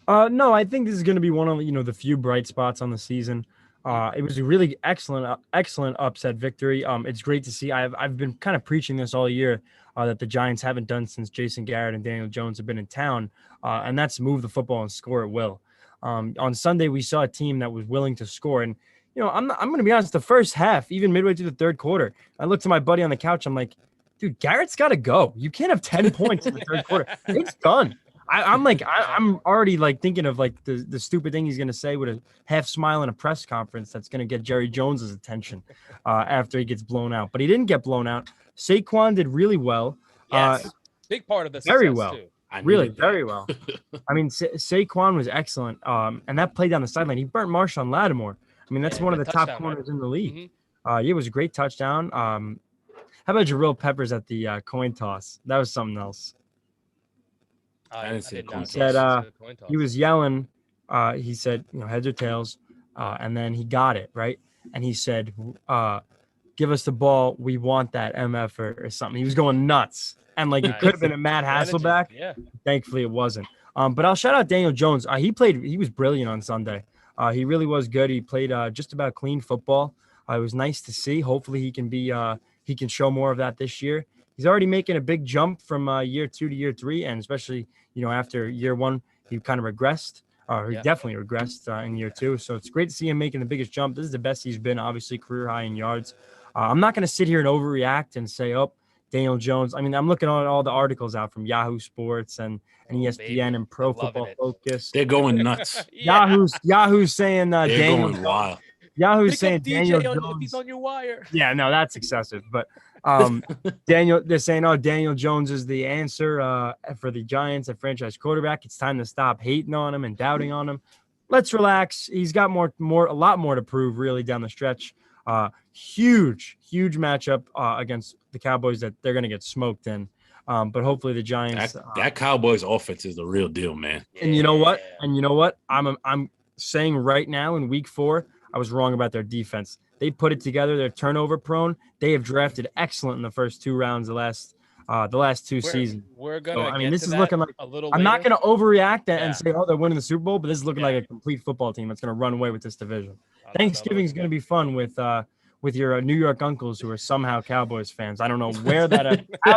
[SPEAKER 3] No, I think this is going to be one of the few bright spots on the season. It was a really excellent upset victory. It's great to see. I've been kind of preaching this all year that the Giants haven't done since Jason Garrett and Daniel Jones have been in town, and that's move the football and score at will. On Sunday, we saw a team that was willing to score, and I'm going to be honest. The first half, even midway through the third quarter, I looked to my buddy on the couch. I'm like, dude, Garrett's got to go. You can't have 10 points in the third quarter. It's done. I'm already like thinking of like the stupid thing he's going to say with a half smile in a press conference that's going to get Jerry Jones's attention after he gets blown out. But he didn't get blown out. Saquon did really well.
[SPEAKER 1] Yes, big part of this.
[SPEAKER 3] Very well.
[SPEAKER 1] Too.
[SPEAKER 3] Really, very well. I mean, Saquon was excellent. And that play down the sideline, he burnt Marshawn Lattimore. I mean, that's one of the top corners in the league. Mm-hmm. It was a great touchdown. How about Jabril Peppers at the coin toss? That was something else.
[SPEAKER 1] I didn't see
[SPEAKER 3] He said he was yelling. He said, heads or tails, and then he got it right. And he said, "Give us the ball. We want that MF or something." He was going nuts, and like it could have been a Matt Hasselbeck.
[SPEAKER 1] Yeah.
[SPEAKER 3] Thankfully, it wasn't. But I'll shout out Daniel Jones. He was brilliant on Sunday. He really was good. He played just about clean football. It was nice to see. Hopefully, he can show more of that this year. He's already making a big jump from year 2 to year 3, and especially after year 1, he kind of regressed. He definitely regressed in year 2. So it's great to see him making the biggest jump. This is the best he's been, obviously career high in yards. I'm not going to sit here and overreact and say, "Oh, Daniel Jones." I mean, I'm looking at all the articles out from Yahoo Sports and ESPN and Pro Football Focus.
[SPEAKER 2] They're going nuts.
[SPEAKER 3] Yahoo's saying
[SPEAKER 2] they're
[SPEAKER 3] Daniel
[SPEAKER 2] going wild.
[SPEAKER 3] Yahoo's saying Daniel Jones.
[SPEAKER 1] If he's on your wire.
[SPEAKER 3] Yeah, no, that's excessive. But they're saying, "Oh, Daniel Jones is the answer for the Giants at franchise quarterback. It's time to stop hating on him and doubting on him. Let's relax. He's got a lot more to prove really down the stretch. Huge matchup against the Cowboys that they're going to get smoked in. But hopefully the Giants.
[SPEAKER 2] That Cowboys offense is the real deal, man.
[SPEAKER 3] And you know what? I'm saying right now in week 4, I was wrong about their defense. They put it together. They're turnover prone. They have drafted excellent in the first 2 rounds the last 2 seasons.
[SPEAKER 1] We're gonna.
[SPEAKER 3] This is looking like
[SPEAKER 1] a little.
[SPEAKER 3] I'm not gonna overreact and say, "Oh, they're winning the Super Bowl," but this is looking like a complete football team that's gonna run away with this division. Thanksgiving is gonna be fun with your New York uncles who are somehow Cowboys fans. I don't know how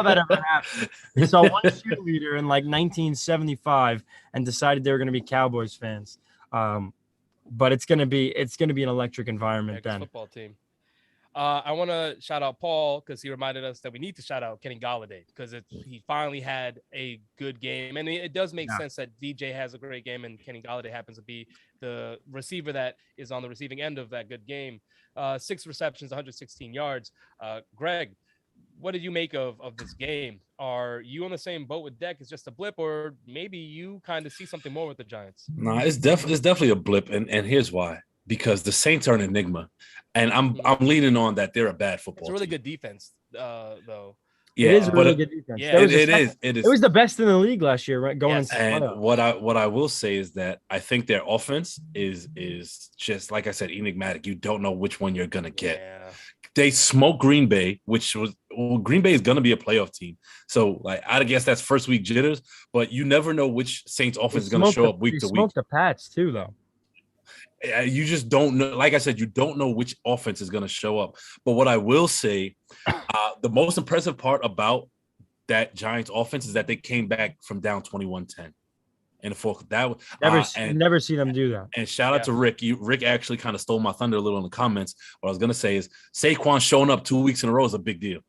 [SPEAKER 3] that ever happened. They saw one cheerleader in like 1975 and decided they were gonna be Cowboys fans. But it's gonna be an electric environment then.
[SPEAKER 1] Football team. I want to shout out Paul because he reminded us that we need to shout out Kenny Golladay because he finally had a good game, and it does make sense that DJ has a great game and Kenny Golladay happens to be the receiver that is on the receiving end of that good game. 6 receptions, 116 yards. Greg, what did you make of this game? Are you on the same boat with Deck? It's just a blip, or maybe you kind of see something more with the Giants?
[SPEAKER 2] No, it's definitely a blip, and here's why. Because the Saints are an enigma, and I'm leaning on that they're a bad football.
[SPEAKER 1] It's a really
[SPEAKER 2] team.
[SPEAKER 1] good defense, though.
[SPEAKER 2] Yeah,
[SPEAKER 3] it is a really good defense.
[SPEAKER 2] Yeah, it is.
[SPEAKER 3] It was the best in the league last year, right? Going into
[SPEAKER 2] and what I will say is that I think their offense is just like I said, enigmatic. You don't know which one you're gonna get.
[SPEAKER 1] Yeah.
[SPEAKER 2] They smoked Green Bay, Green Bay is gonna be a playoff team. So like I guess that's first week jitters, but you never know which Saints offense is gonna show up week to week.
[SPEAKER 3] Smoked the Pats too, though.
[SPEAKER 2] You just don't know. Like I said, you don't know which offense is going to show up. But what I will say, the most impressive part about that Giants offense is that they came back from down 21-10 in the fourth. That
[SPEAKER 3] never see them do that.
[SPEAKER 2] And shout out to Rick. Rick actually kind of stole my thunder a little in the comments. What I was going to say is Saquon showing up 2 weeks in a row is a big deal.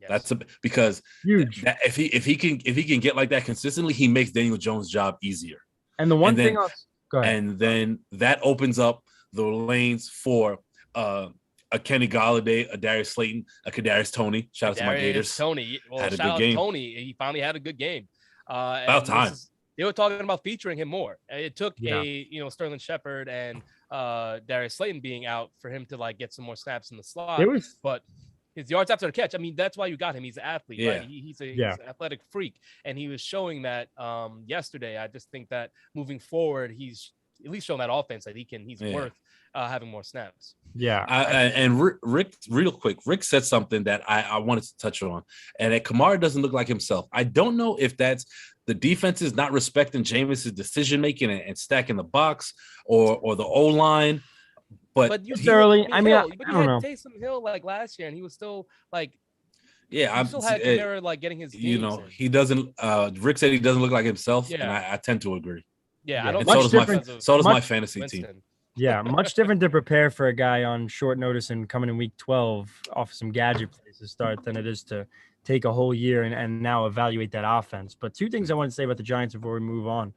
[SPEAKER 2] That's because
[SPEAKER 3] Huge.
[SPEAKER 2] if he can get like that consistently, he makes Daniel Jones' job easier.
[SPEAKER 3] And the one thing go ahead.
[SPEAKER 2] And then that opens up the lanes for a Kenny Golladay, a Darius Slayton, a Kadarius Toney. Shout out to my Gators.
[SPEAKER 1] Tony,
[SPEAKER 2] had a
[SPEAKER 1] shout
[SPEAKER 2] good
[SPEAKER 1] out
[SPEAKER 2] game.
[SPEAKER 1] Tony. He finally had a good game.
[SPEAKER 2] About time.
[SPEAKER 1] They were talking about featuring him more. It took Sterling Shepard and Darius Slayton being out for him to like get some more snaps in the slot. But his yards after the catch, I mean, that's why you got him. He's an athlete, right? He's an athletic freak, and he was showing that yesterday. I just think that moving forward, he's at least shown that offense that he's worth having more snaps.
[SPEAKER 3] Yeah.
[SPEAKER 2] And Rick, real quick, Rick said something that I wanted to touch on, and that Kamara doesn't look like himself. I don't know if that's the defense is not respecting Jameis's decision making and stacking the box, or the O line. But
[SPEAKER 3] early. I don't know.
[SPEAKER 1] Taysom Hill like last year, and he was still like,
[SPEAKER 2] I'm
[SPEAKER 1] still had Kamara like getting his.
[SPEAKER 2] He doesn't. Rick said he doesn't look like himself, and I tend to agree.
[SPEAKER 1] Yeah, I don't.
[SPEAKER 2] So does my fantasy team.
[SPEAKER 3] Yeah, much different to prepare for a guy on short notice and coming in week 12 off some gadget plays to start than it is to take a whole year and now evaluate that offense. But two things I want to say about the Giants before we move on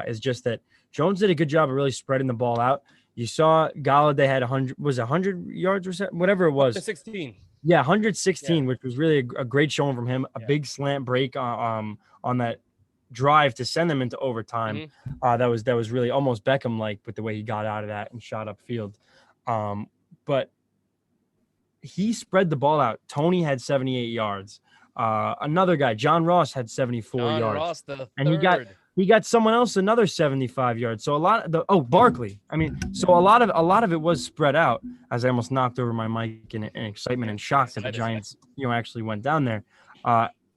[SPEAKER 3] is just that Jones did a good job of really spreading the ball out. You saw Golladay had 100 yards or whatever it was.
[SPEAKER 1] 116.
[SPEAKER 3] Yeah, 116, which was really a great showing from him. A big slant break on that drive to send them into overtime. That was really almost Beckham-like with the way he got out of that and shot upfield. But he spread the ball out. Tony had 78 yards. Another guy, John Ross, had 74 yards.
[SPEAKER 1] Ross,
[SPEAKER 3] and he got someone else another 75 yards. So a lot of Barkley. I mean, so a lot of it was spread out. As I almost knocked over my mic in excitement and shock that the Giants, actually went down there.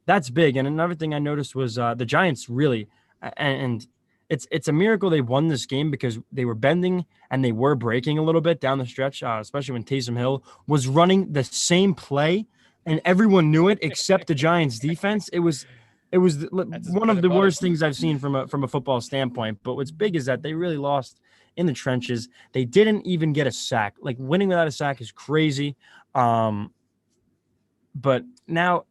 [SPEAKER 3] That's big. And another thing I noticed was the Giants really, and it's a miracle they won this game because they were bending and they were breaking a little bit down the stretch, especially when Taysom Hill was running the same play and everyone knew it except the Giants defense. It was one of the worst things I've seen from a football standpoint. But what's big is that they really lost in the trenches. They didn't even get a sack. Like winning without a sack is crazy. But now,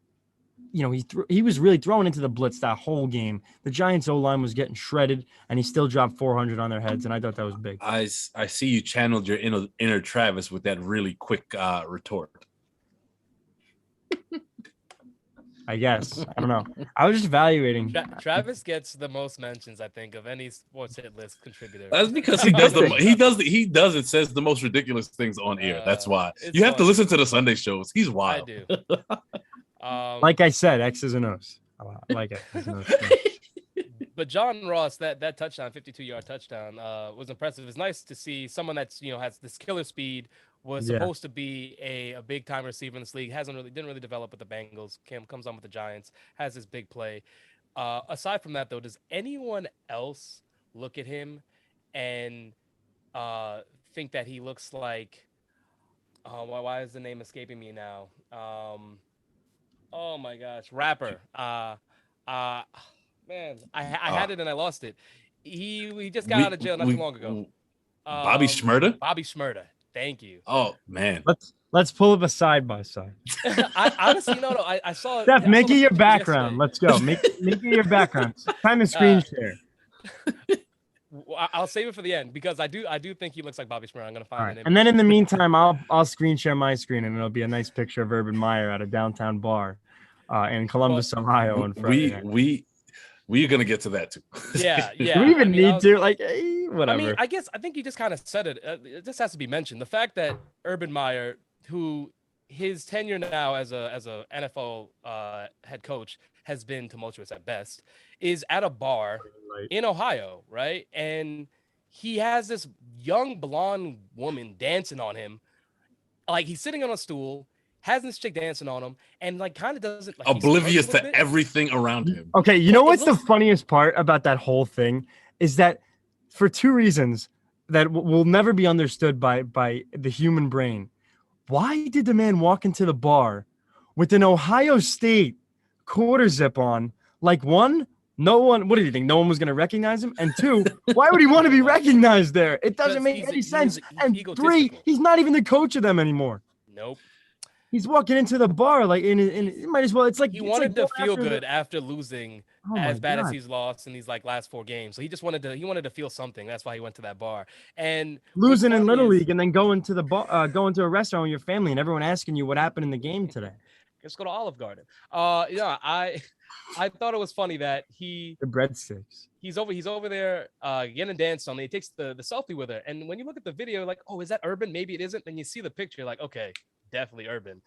[SPEAKER 3] he was really thrown into the blitz that whole game. The Giants O-line was getting shredded, and he still dropped 400 on their heads, and I thought that was big.
[SPEAKER 2] I see you channeled your inner Travis with that really quick retort.
[SPEAKER 3] I guess. I don't know. I was just evaluating.
[SPEAKER 1] Travis gets the most mentions, I think, of any sports hit list contributor.
[SPEAKER 2] That's because he does it says the most ridiculous things on air. That's why. You have to listen to the Sunday shows. He's wild.
[SPEAKER 1] I do.
[SPEAKER 3] Like I said, X's and O's. I like it.
[SPEAKER 1] But John Ross, that touchdown, 52-yard touchdown, was impressive. It's nice to see someone that's has this killer speed. Was supposed to be a big time receiver in this league. Didn't really develop with the Bengals. Comes on with the Giants. Has this big play. Aside from that, though, does anyone else look at him and think that he looks like? Why is the name escaping me now? Oh my gosh, rapper. Man, I had it and I lost it. He just got out of jail not too long ago.
[SPEAKER 2] Bobby Shmurda.
[SPEAKER 1] Bobby Shmurda. Thank you.
[SPEAKER 2] Oh man.
[SPEAKER 3] Let's pull up a side by side.
[SPEAKER 1] I honestly no. I saw.
[SPEAKER 3] Steph, make it your background. Let's go. Make it your background. Time to screen share.
[SPEAKER 1] I'll save it for the end because I do think he looks like Bobby Shmurda. I'm gonna find it.
[SPEAKER 3] And then in the meantime, I'll screen share my screen and it'll be a nice picture of Urban Meyer at a downtown bar in Columbus, Ohio. On Friday.
[SPEAKER 2] We're gonna get to that too.
[SPEAKER 1] Yeah.
[SPEAKER 3] Do we even need to? Like, whatever.
[SPEAKER 1] I think you just kind of said it. It just has to be mentioned. The fact that Urban Meyer, who his tenure now as a NFL head coach has been tumultuous at best, is at a bar in Ohio, right? And he has this young blonde woman dancing on him, like he's sitting on a stool. Has this chick dancing on him and like kind of doesn't like
[SPEAKER 2] oblivious to everything around him.
[SPEAKER 3] Okay, you know what's the funniest part about that whole thing is that for two reasons that will never be understood by the human brain. Why did the man walk into the bar with an Ohio State quarter zip on? Like one, no one. What do you think? No one was going to recognize him. And two, why would he want to be recognized there? It doesn't make any sense. And three, he's not even the coach of them anymore.
[SPEAKER 1] Nope.
[SPEAKER 3] He's walking into the bar like it might as well. It's like
[SPEAKER 1] He
[SPEAKER 3] it's
[SPEAKER 1] wanted
[SPEAKER 3] like
[SPEAKER 1] to
[SPEAKER 3] going
[SPEAKER 1] feel
[SPEAKER 3] after
[SPEAKER 1] good after losing
[SPEAKER 3] oh my
[SPEAKER 1] as bad as
[SPEAKER 3] god,
[SPEAKER 1] he's lost in these like last 4 games. So he wanted to feel something. That's why he went to that bar. And what's
[SPEAKER 3] losing in
[SPEAKER 1] funny
[SPEAKER 3] Little
[SPEAKER 1] is
[SPEAKER 3] League and then going to the bar, going to a restaurant with your family and everyone asking you what happened in the game today.
[SPEAKER 1] let's go to Olive Garden. Yeah, I thought it was funny that
[SPEAKER 3] The breadsticks.
[SPEAKER 1] he's over there getting danced on. He takes the selfie with her, and when you look at the video, like, oh, is that Urban? Maybe it isn't. Then you see the picture, like, okay, definitely Urban.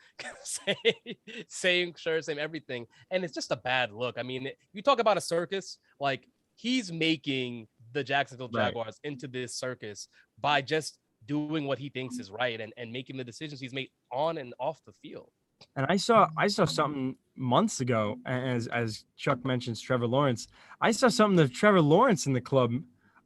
[SPEAKER 1] Same shirt, same everything, and it's just a bad look. I mean, you talk about a circus, like he's making the Jacksonville Jaguars into this circus by just doing what he thinks is right and making the decisions he's made on and off the field.
[SPEAKER 3] And I saw something months ago, as Chuck mentions Trevor Lawrence. I saw something of Trevor Lawrence in the club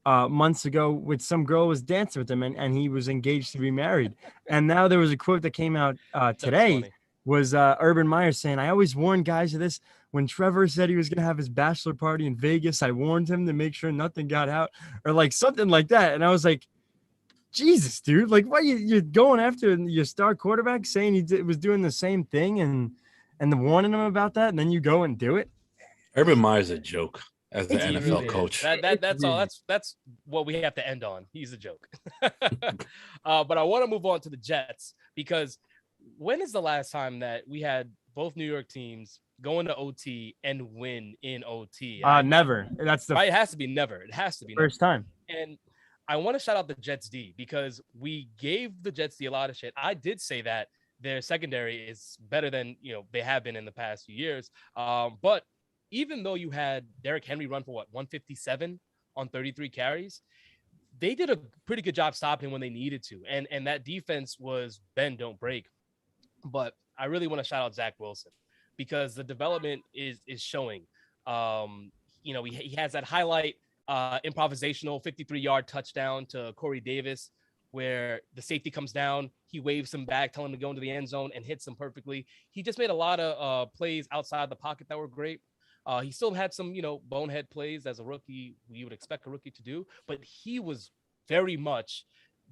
[SPEAKER 3] months ago with some girl who was dancing with him, and he was engaged to be married. And now there was a quote that came out today was Urban Meyer saying, "I always warn guys of this. When Trevor said he was going to have his bachelor party in Vegas, I warned him to make sure nothing got out," or like something like that. And I was like, Jesus, dude, like why you're going after your star quarterback saying was doing the same thing and warning him about that, and then you go and do it?
[SPEAKER 2] Urban Meyer's a joke as the
[SPEAKER 1] He
[SPEAKER 2] NFL
[SPEAKER 1] really
[SPEAKER 2] coach.
[SPEAKER 1] That's all. That's what we have to end on. He's a joke. But I want to move on to the Jets, because when is the last time that we had both New York teams go into OT and win in OT?
[SPEAKER 3] Never. That's the
[SPEAKER 1] right. It has to be never. It has to be
[SPEAKER 3] first time.
[SPEAKER 1] And I want to shout out the Jets D, because we gave the Jets D a lot of shit. I did say that their secondary is better than they have been in the past few years. But even though you had Derrick Henry run for 157 on 33 carries, they did a pretty good job stopping when they needed to. And that defense was bend, don't break. But I really want to shout out Zach Wilson, because the development is showing. He has that highlight improvisational 53-yard touchdown to Corey Davis, where the safety comes down, he waves him back, telling him to go into the end zone, and hits him perfectly. He just made a lot of plays outside the pocket that were great. He still had some, bonehead plays as a rookie we would expect a rookie to do, but he was very much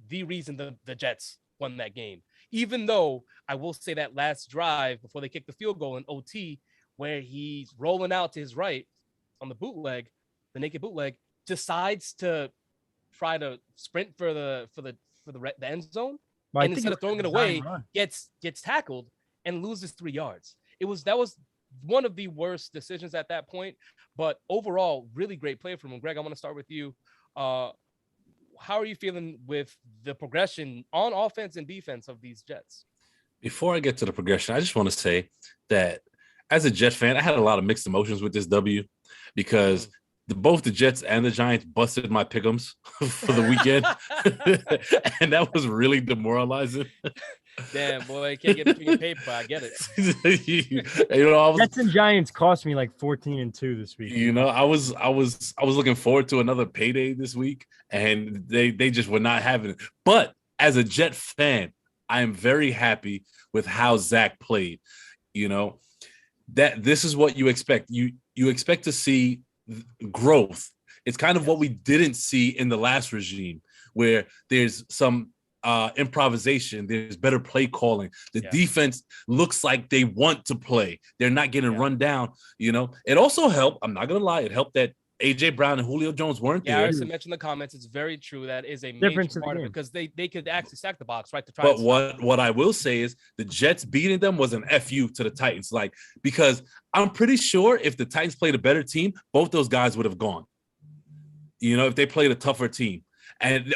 [SPEAKER 1] the reason the Jets won that game. Even though I will say that last drive before they kicked the field goal in OT, where he's rolling out to his right on the bootleg, the naked bootleg, decides to try to sprint for the end zone, and instead of throwing it away, gets tackled and loses 3 yards. That was one of the worst decisions at that point, but overall, really great play from him. Greg, I want to start with you. How are you feeling with the progression on offense and defense of these Jets?
[SPEAKER 2] Before I get to the progression, I just want to say that as a Jet fan, I had a lot of mixed emotions with this W, because both the Jets and the Giants busted my pick'ems for the weekend. And that was really demoralizing.
[SPEAKER 1] Damn, boy, I can't get it in paper. I get it.
[SPEAKER 3] Jets and Giants cost me like 14-2 this week.
[SPEAKER 2] I was looking forward to another payday this week, and they just were not having it. But as a Jet fan, I am very happy with how Zach played. That this is what you expect. You expect to see growth. It's kind of what we didn't see in the last regime, where there's some improvisation, there's better play calling. The defense looks like they want to play. They're not getting run down. It also helped. I'm not gonna lie. It helped that AJ Brown and Julio Jones weren't there.
[SPEAKER 1] Harrison mentioned in the comments. It's very true. That is a major part of it, because they could actually stack the box, right? To try.
[SPEAKER 2] But what I will say is the Jets beating them was an FU to the Titans, because I'm pretty sure if the Titans played a better team, both those guys would have gone. If they played a tougher team,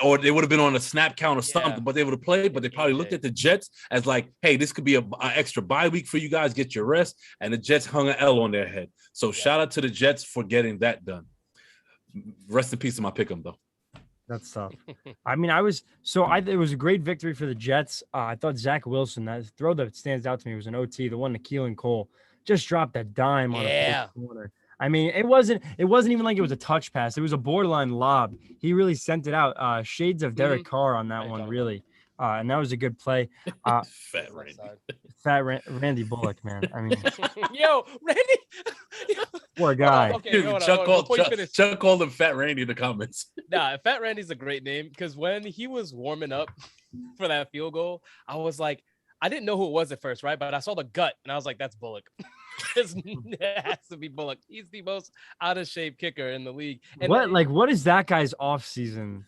[SPEAKER 2] or they would have been on a snap count or something, but they would have played. But they probably looked at the Jets as like, hey, this could be an extra bye week for you guys. Get your rest. And the Jets hung an L on their head. So shout out to the Jets for getting that done. Rest in peace to my pick'em, though.
[SPEAKER 3] That's tough. I mean, it was a great victory for the Jets. I thought Zach Wilson, that throw that stands out to me was an OT, the one to Keelan Cole, just dropped a dime on a corner. I mean, it wasn't even like it was a touch pass. It was a borderline lob. He really sent it out. Shades of Derek Carr on that one, really. And that was a good play. Randy Bullock, man. I mean,
[SPEAKER 1] yo, Randy,
[SPEAKER 3] poor guy.
[SPEAKER 2] Chuck called him Fat Randy in the comments.
[SPEAKER 1] Nah, Fat Randy's a great name, because when he was warming up for that field goal, I was like, I didn't know who it was at first, right? But I saw the gut, and I was like, "That's Bullock. It has to be Bullock. He's the most out of shape kicker in the league." And
[SPEAKER 3] what is that guy's off season?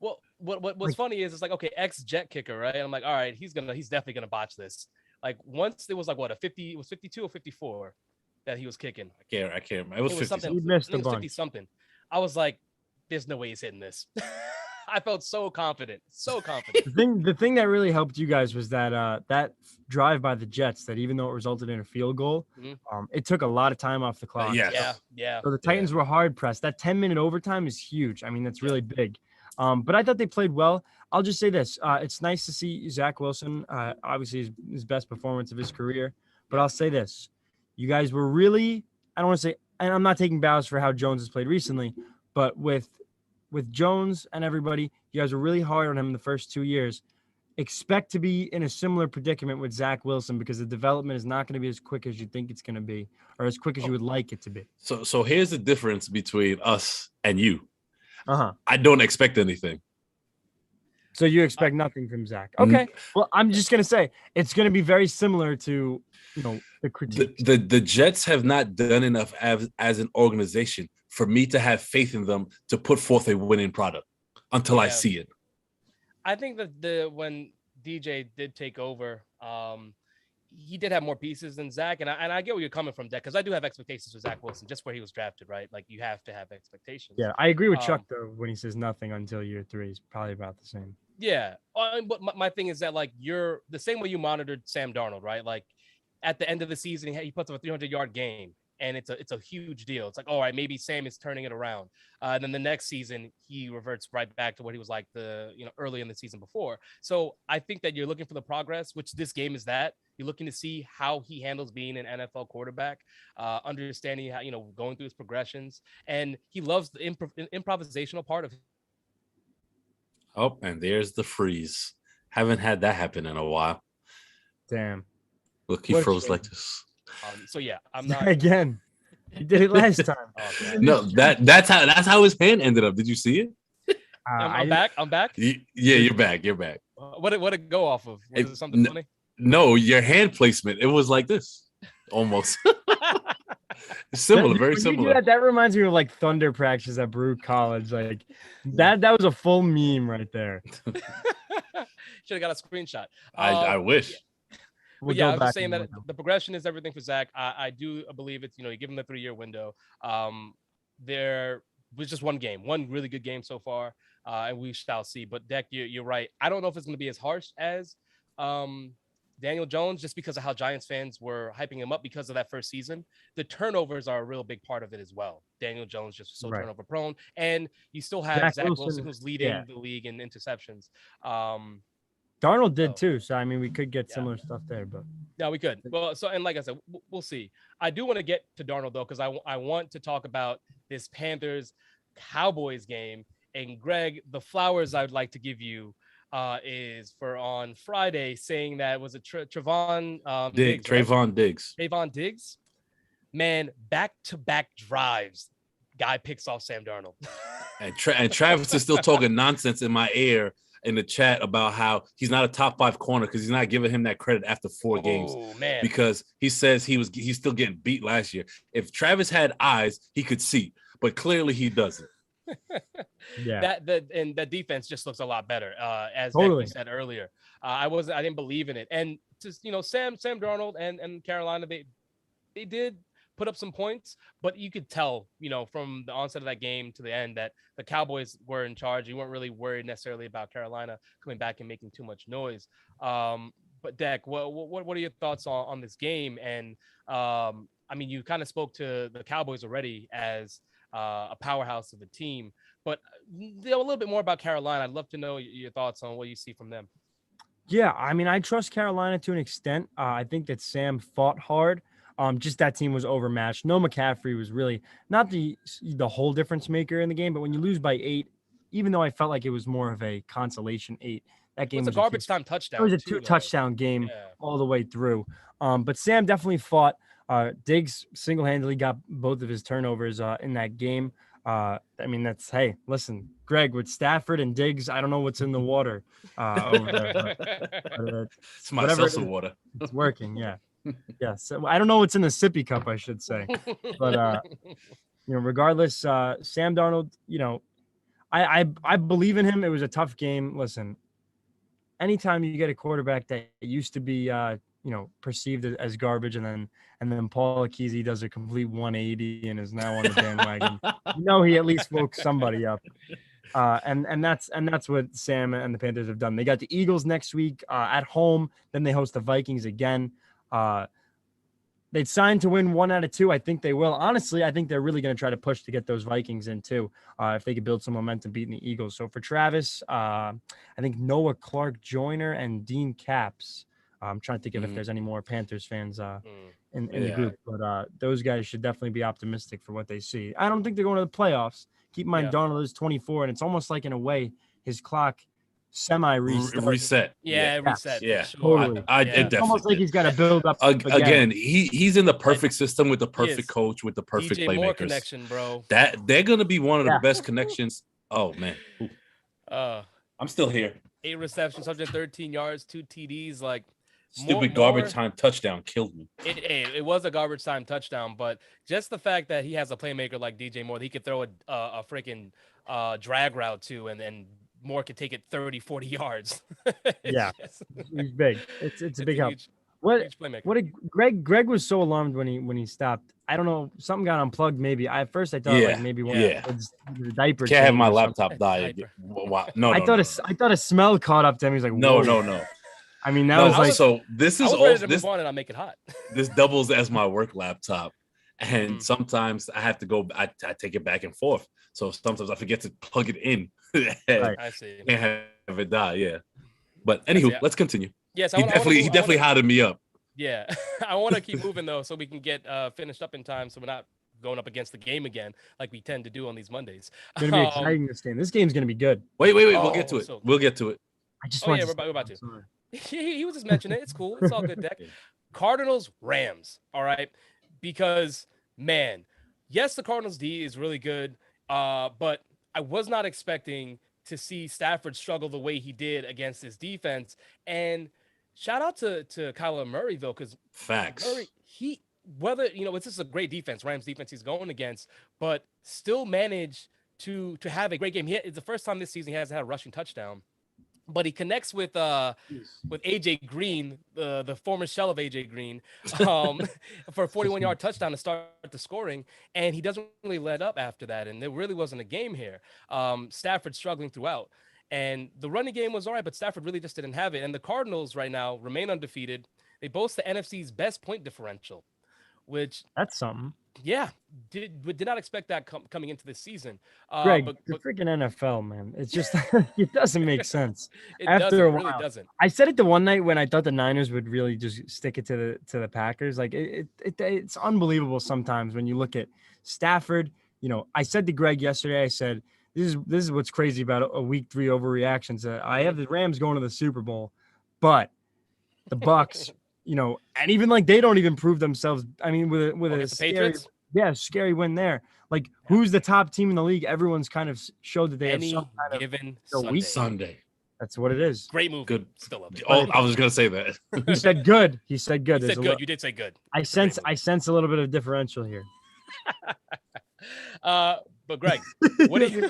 [SPEAKER 1] well, what's funny is it's like, okay, ex-Jet kicker, right? And I'm like, all right, he's definitely gonna botch this. Like once it was like what, 50, it was 52 or 54 that he was kicking.
[SPEAKER 2] I can't remember. It was 50
[SPEAKER 1] something.
[SPEAKER 3] He
[SPEAKER 2] something.
[SPEAKER 3] missed
[SPEAKER 1] I think
[SPEAKER 3] a
[SPEAKER 1] it was
[SPEAKER 3] bunch.
[SPEAKER 1] 50 something. I was like, there's no way he's hitting this. I felt so confident. So confident.
[SPEAKER 3] The thing that really helped you guys was that that drive by the Jets, that even though it resulted in a field goal, it took a lot of time off the clock.
[SPEAKER 2] Yes.
[SPEAKER 1] Yeah.
[SPEAKER 3] So the Titans were hard pressed. That 10-minute overtime is huge. I mean, that's really big. But I thought they played well. I'll just say this. It's nice to see Zach Wilson, obviously his best performance of his career. But I'll say this. You guys were really, I don't want to say, and I'm not taking bows for how Jones has played recently, but with Jones and everybody, you guys were really hard on him in the first 2 years. Expect to be in a similar predicament with Zach Wilson because the development is not going to be as quick as you think it's going to be or as quick as you would like it to be.
[SPEAKER 2] So here's the difference between us and you.
[SPEAKER 3] Uh-huh.
[SPEAKER 2] I don't expect anything.
[SPEAKER 3] So you expect nothing from Zach. Okay. Well, I'm just going to say it's going to be very similar to, the critique.
[SPEAKER 2] The Jets have not done enough as an organization for me to have faith in them to put forth a winning product until I see it.
[SPEAKER 1] I think that when DJ did take over, he did have more pieces than Zach, and I get where you're coming from, Deck, because I do have expectations for Zach Wilson, just where he was drafted, right? Like you have to have expectations.
[SPEAKER 3] Yeah, I agree with Chuck though when he says nothing until year 3 is probably about the same.
[SPEAKER 1] Yeah, but my thing is that like you're the same way you monitored Sam Darnold, right? Like at the end of the season, he puts up a 300-yard game. And it's a huge deal. It's like, all right, maybe Sam is turning it around. And then the next season, he reverts right back to what he was like early in the season before. So I think that you're looking for the progress, which this game is that. You're looking to see how he handles being an NFL quarterback, understanding how, going through his progressions. And he loves the improvisational part of it.
[SPEAKER 2] Oh, and there's the freeze. Haven't had that happen in a while.
[SPEAKER 3] Damn.
[SPEAKER 2] Look, he froze like this.
[SPEAKER 1] So yeah, I'm not
[SPEAKER 3] again. He did it last time.
[SPEAKER 2] No, that's how his hand ended up. Did you see it?
[SPEAKER 1] I'm back.
[SPEAKER 2] Yeah, you're back. You're back.
[SPEAKER 1] What did it go off of? Was it something funny?
[SPEAKER 2] No, your hand placement. It was like this, almost. Similar, very similar.
[SPEAKER 3] That reminds me of like thunder practice at Baruch College. Like that was a full meme right there.
[SPEAKER 1] Should have got a screenshot.
[SPEAKER 2] I wish.
[SPEAKER 1] Yeah. But yeah, I was just saying that the progression is everything for Zach. I do believe it's, you give him the 3-year window. There was just one really good game so far, and we shall see. But Deck, you're right. I don't know if it's going to be as harsh as Daniel Jones, just because of how Giants fans were hyping him up because of that first season. The turnovers are a real big part of it as well. Daniel Jones just so turnover prone, and you still have Zach Wilson who's leading the league in interceptions.
[SPEAKER 3] Darnold did too, so I mean, we could get similar stuff there, but
[SPEAKER 1] we could. Well, and like I said, we'll see. I do want to get to Darnold though, because I want to talk about this Panthers Cowboys game. And Greg, the flowers I'd like to give you is for on Friday, saying that was it Trevon Diggs, right? Trevon Diggs, man, back-to-back drives. Guy picks off Sam Darnold.
[SPEAKER 2] and Travis is still talking nonsense in my ear in the chat about how he's not a top 5 corner because he's not giving him that credit after 4 games.
[SPEAKER 1] Man.
[SPEAKER 2] Because he says he's still getting beat last year. If Travis had eyes, he could see, but clearly he doesn't.
[SPEAKER 1] That defense just looks a lot better. As we said earlier, I didn't believe in it. And just Sam Darnold and Carolina, they did put up some points, but you could tell, from the onset of that game to the end that the Cowboys were in charge. You weren't really worried necessarily about Carolina coming back and making too much noise. But Deck, what are your thoughts on this game? And I mean, you kind of spoke to the Cowboys already as a powerhouse of a team, but a little bit more about Carolina. I'd love to know your thoughts on what you see from them. Yeah,
[SPEAKER 3] I mean, I trust Carolina to an extent. I think that Sam fought hard. Just that team was overmatched. No McCaffrey was really not the whole difference maker in the game, but when you lose by 8, even though I felt like it was more of a consolation 8, that game was
[SPEAKER 1] a garbage time touchdown.
[SPEAKER 3] It was a 2 touchdown game all the way through. But Sam definitely fought. Diggs single-handedly got both of his turnovers in that game. I mean, listen, Greg, with Stafford and Diggs, I don't know what's in the water over there, but
[SPEAKER 2] It's my
[SPEAKER 3] whatever it
[SPEAKER 2] seltzer
[SPEAKER 3] is,
[SPEAKER 2] water.
[SPEAKER 3] it's working. Yeah. Yeah. So I don't know what's in the sippy cup, I should say. But, regardless, Sam Darnold, I believe in him. It was a tough game. Listen, anytime you get a quarterback that used to be, perceived as garbage, and then Paul Akese does a complete 180 and is now on the bandwagon, he at least woke somebody up. And that's what Sam and the Panthers have done. They got the Eagles next week at home. Then they host the Vikings again. They'd signed to win 1 out of 2. I think they will. Honestly, I think they're really going to try to push to get those Vikings in too, if they could build some momentum beating the Eagles. So for Travis, I think Noah Clark Joyner and Dean Capps. I'm trying to think of if there's any more Panthers fans in the group, but those guys should definitely be optimistic for what they see. I don't think they're going to the playoffs. Keep in mind, Darnold is 24, and it's almost like, in a way, his clock reset.
[SPEAKER 1] Yeah, reset.
[SPEAKER 2] Yeah,
[SPEAKER 1] sure.
[SPEAKER 3] Totally.
[SPEAKER 2] It's
[SPEAKER 3] almost like he's got to build up
[SPEAKER 2] again. He's in the perfect system with the perfect coach with the perfect
[SPEAKER 1] DJ
[SPEAKER 2] playmakers.
[SPEAKER 1] Moore connection, bro.
[SPEAKER 2] That they're gonna be one of the best connections. Oh man, I'm still here.
[SPEAKER 1] 8 receptions, 113 yards, 2 TDs. Like
[SPEAKER 2] stupid garbage time touchdown killed me.
[SPEAKER 1] It was a garbage time touchdown, but just the fact that he has a playmaker like DJ Moore, that he could throw a freaking drag route to, and then Moore could take it 30, 40 yards.
[SPEAKER 3] He's big. It's a big help.
[SPEAKER 1] Huge playmaker.
[SPEAKER 3] Greg was so alarmed when he stopped. I don't know, something got unplugged. Maybe at first I thought like maybe the diaper.
[SPEAKER 2] Can't have my laptop die. Wow. No,
[SPEAKER 3] I thought a smell caught up to him. He's like,
[SPEAKER 2] no.
[SPEAKER 3] I mean, that was like,
[SPEAKER 2] so this is
[SPEAKER 1] all this on and I'll make it hot.
[SPEAKER 2] This doubles as my work laptop, and sometimes I have to go. I take it back and forth. So sometimes I forget to plug it in.
[SPEAKER 3] Right.
[SPEAKER 1] I see.
[SPEAKER 2] Can't have it die. Yeah. But anywho, let's continue.
[SPEAKER 1] Yes,
[SPEAKER 2] he definitely hotted me up.
[SPEAKER 1] Yeah, I want to keep moving though, so we can get finished up in time, so we're not going up against the game again like we tend to do on these Mondays.
[SPEAKER 3] It's gonna be exciting, this game. This game's gonna be good.
[SPEAKER 2] Wait. We'll get to it. We'll get to it.
[SPEAKER 3] I just
[SPEAKER 1] we're about to. He was just mentioning it. It's cool. It's all good, Deck. Cardinals, Rams. All right, because man, yes, the Cardinals D is really good, but I was not expecting to see Stafford struggle the way he did against his defense. And shout out to Kyler Murray though, because
[SPEAKER 2] facts.
[SPEAKER 1] Murray, it's just a great defense, Rams defense he's going against, but still managed to have a great game. It's the first time this season he hasn't had a rushing touchdown. But he connects with AJ Green, the former shell of AJ Green, for a 41-yard touchdown to start the scoring, and he doesn't really let up after that. And there really wasn't a game here. Stafford struggling throughout, and the running game was all right, but Stafford really just didn't have it. And the Cardinals right now remain undefeated. They boast the NFC's best point differential, which
[SPEAKER 3] that's something.
[SPEAKER 1] Yeah, did not expect that coming into this season.
[SPEAKER 3] Greg, the freaking NFL, man. It's just it doesn't make sense.
[SPEAKER 1] Really doesn't.
[SPEAKER 3] I said it the one night when I thought the Niners would really just stick it to the Packers. Like it's unbelievable sometimes when you look at Stafford. I said to Greg yesterday, I said this is what's crazy about a week 3 overreactions. I have the Rams going to the Super Bowl, but the Bucks. And even like they don't even prove themselves. I mean, with a scary win there. Like, who's the top team in the league? Everyone's kind of showed that they have some kind of
[SPEAKER 1] given
[SPEAKER 2] Sunday.
[SPEAKER 3] That's what it is.
[SPEAKER 1] Great move.
[SPEAKER 2] Good.
[SPEAKER 1] Still love it.
[SPEAKER 2] Oh, I was gonna say that.
[SPEAKER 3] He said good. He said good.
[SPEAKER 1] You said good. You did say good.
[SPEAKER 3] I sense a little bit of differential here.
[SPEAKER 1] But Greg, what did you?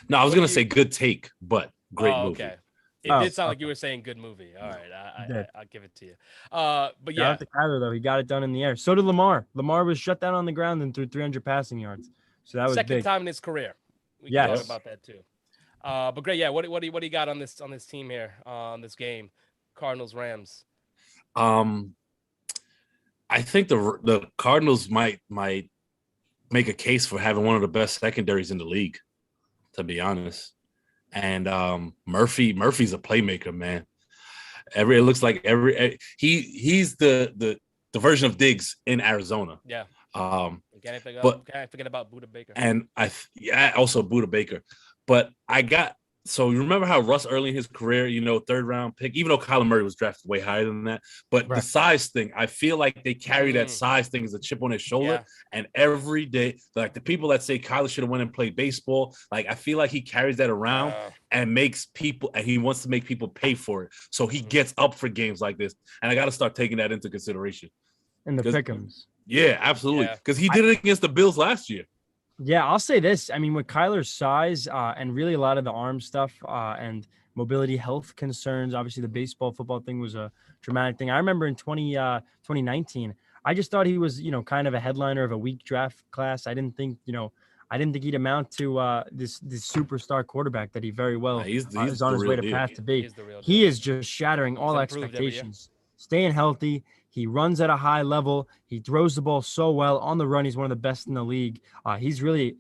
[SPEAKER 2] No, I was gonna say good take, but great movie.
[SPEAKER 1] Okay. It did sound like you were saying good movie. All right, I'll give it to you. But yeah,
[SPEAKER 3] shout out to Kyler though. He got it done in the air. So did Lamar. Lamar was shut down on the ground and threw 300 passing yards. So that was
[SPEAKER 1] second
[SPEAKER 3] big.
[SPEAKER 1] time in his career. We can talk about that too. But great, yeah. What do you got on this team here on this game, Cardinals Rams?
[SPEAKER 2] I think the Cardinals might make a case for having one of the best secondaries in the league, to be honest. And Murphy's a playmaker, man. It looks like he's the version of Diggs in Arizona.
[SPEAKER 1] Yeah.
[SPEAKER 2] Can't forget
[SPEAKER 1] about Buda Baker.
[SPEAKER 2] And also Buda Baker. But I got So you remember how Russ early in his career, third round pick, even though Kyler Murray was drafted way higher than that, but the
[SPEAKER 3] Right.
[SPEAKER 2] size thing, I feel like they carry that
[SPEAKER 1] Mm.
[SPEAKER 2] size thing as a chip on his shoulder.
[SPEAKER 1] Yeah.
[SPEAKER 2] And every day, like the people that say Kyler should have went and played baseball, like I feel like he carries that around and he wants to make people pay for it. So he gets up for games like this. And I got to start taking that into consideration.
[SPEAKER 3] In the pick'ems.
[SPEAKER 2] Yeah, absolutely. Because he did it against the Bills last year.
[SPEAKER 3] Yeah, I'll say this. I mean, with Kyler's size and really a lot of the arm stuff and mobility health concerns, obviously the baseball, football thing was a dramatic thing. I remember in 2019, I just thought he was, kind of a headliner of a weak draft class. I didn't think he'd amount to this superstar quarterback that he very well
[SPEAKER 2] he's
[SPEAKER 3] is on his way to path to be. He is just shattering all expectations, staying healthy. He runs at a high level. He throws the ball so well on the run. He's one of the best in the league. He is really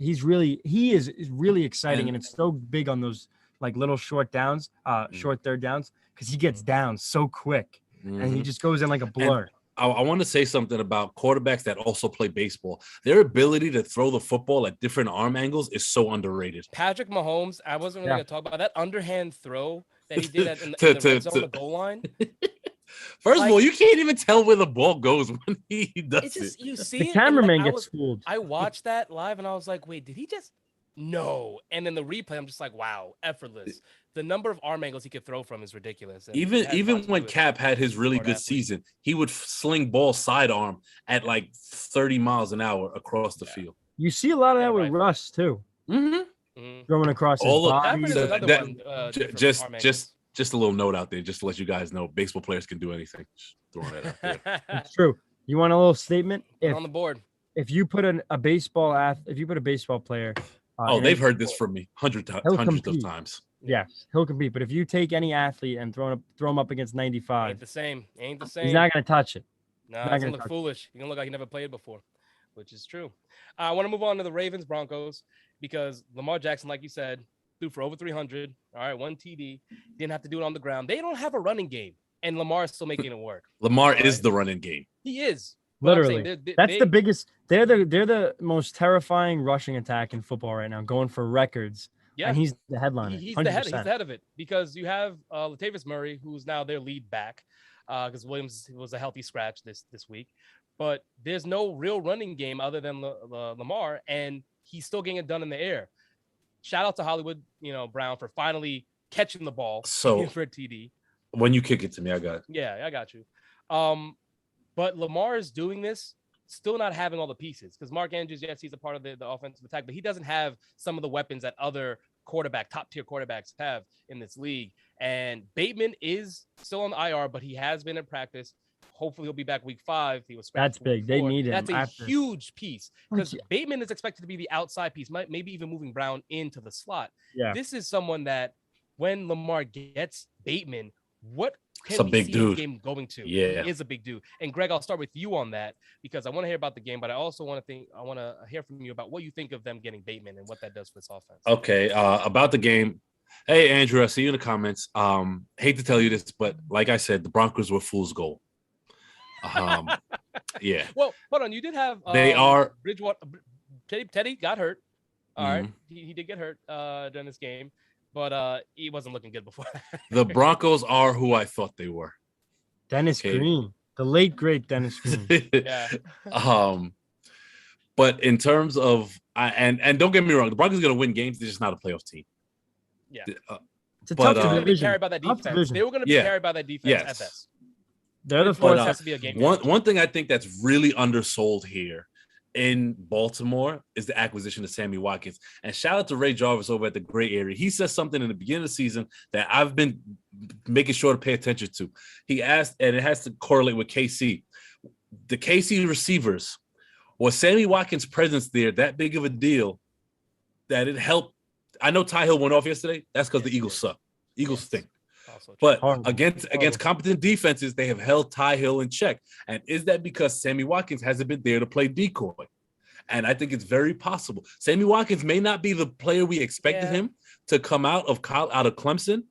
[SPEAKER 3] exciting, and it's so big on those like little short downs, short third downs, because he gets down so quick, and he just goes in like a blur.
[SPEAKER 2] I want to say something about quarterbacks that also play baseball. Their ability to throw the football at different arm angles is so underrated.
[SPEAKER 1] Patrick Mahomes, I wasn't really going to talk about that underhand throw that he did in the red zone, the goal line.
[SPEAKER 2] First of all, you can't even tell where the ball goes when he does it.
[SPEAKER 1] You see
[SPEAKER 3] the cameraman gets fooled.
[SPEAKER 1] I watched that live and I was like, wait, did he just? No. And in the replay, I'm just like, wow, effortless. The number of arm angles he could throw from is ridiculous. And
[SPEAKER 2] even when Cap had his really good season, he would sling ball sidearm at like 30 miles an hour across the field.
[SPEAKER 3] You see a lot of that with Russ too. Throwing across his body.
[SPEAKER 2] Just a little note out there, just to let you guys know, baseball players can do anything. Just throwing that out there.
[SPEAKER 3] It's true. You want a little statement?
[SPEAKER 1] On the board.
[SPEAKER 3] If you put a baseball player,
[SPEAKER 2] they've heard this from me hundreds of times.
[SPEAKER 3] Yes, he'll compete. But if you take any athlete and throw him up against 95,
[SPEAKER 1] ain't the same.
[SPEAKER 3] He's not gonna touch it.
[SPEAKER 1] No, it's gonna look foolish. He's gonna look like he never played before, which is true. I want to move on to the Ravens Broncos because Lamar Jackson, like you said, threw for over 300. All right, 1 TD. Didn't have to do it on the ground. They don't have a running game, and Lamar is still making it work.
[SPEAKER 2] Lamar is the running game.
[SPEAKER 1] He is.
[SPEAKER 3] Literally. That's the biggest. They're the most terrifying rushing attack in football right now, going for records. Yeah. And he's the headliner.
[SPEAKER 1] He's the head of it because you have Latavius Murray, who's now their lead back, because Williams was a healthy scratch this week. But there's no real running game other than Lamar, and he's still getting it done in the air. Shout out to Hollywood, Brown for finally catching the ball for a TD.
[SPEAKER 2] When you kick it to me, I got it.
[SPEAKER 1] Yeah, I got you. But Lamar is doing this, still not having all the pieces because Mark Andrews, yes, he's a part of the offensive attack, but he doesn't have some of the weapons that other top-tier quarterbacks have in this league. And Bateman is still on the IR, but he has been in practice. Hopefully he'll be back week 5. He was
[SPEAKER 3] That's big. They need him.
[SPEAKER 1] That's a huge piece because Bateman is expected to be the outside piece, maybe even moving Brown into the slot. Yeah. This is someone that when Lamar gets Bateman, what can we see the game going to?
[SPEAKER 2] Yeah.
[SPEAKER 1] He is a big dude. And Greg, I'll start with you on that because I want to hear about the game, but I also want to hear from you about what you think of them getting Bateman and what that does for this offense.
[SPEAKER 2] Okay. About the game. Hey, Andrew, I see you in the comments. Hate to tell you this, but like I said, the Broncos were fool's gold. Yeah.
[SPEAKER 1] Well, hold on. You did have
[SPEAKER 2] they are
[SPEAKER 1] Bridgewater. Teddy got hurt. All right. He did get hurt during this game. But he wasn't looking good before.
[SPEAKER 2] The Broncos are who I thought they were.
[SPEAKER 3] Dennis Green, the late great Dennis Green.
[SPEAKER 1] Yeah.
[SPEAKER 2] But in terms of and don't get me wrong, the Broncos are going to win games. They're just not a playoff team.
[SPEAKER 1] Yeah.
[SPEAKER 3] It's a tough division.
[SPEAKER 1] Carried by that defense. They were going to be carried by that defense at best.
[SPEAKER 3] They're the force.
[SPEAKER 1] Has to be a game.
[SPEAKER 2] One thing I think that's really undersold here in Baltimore is the acquisition of Sammy Watkins. And shout out to Ray Jarvis over at the Gray Area. He said something in the beginning of the season that I've been making sure to pay attention to. He asked, and it has to correlate with KC. The KC receivers, was Sammy Watkins' presence there that big of a deal that it helped? I know Ty Hill went off yesterday. That's because the Eagles suck. Eagles stink. But against competent defenses, they have held Ty Hill in check. And is that because Sammy Watkins hasn't been there to play decoy? And I think it's very possible. Sammy Watkins may not be the player we expected him to come out of Clemson,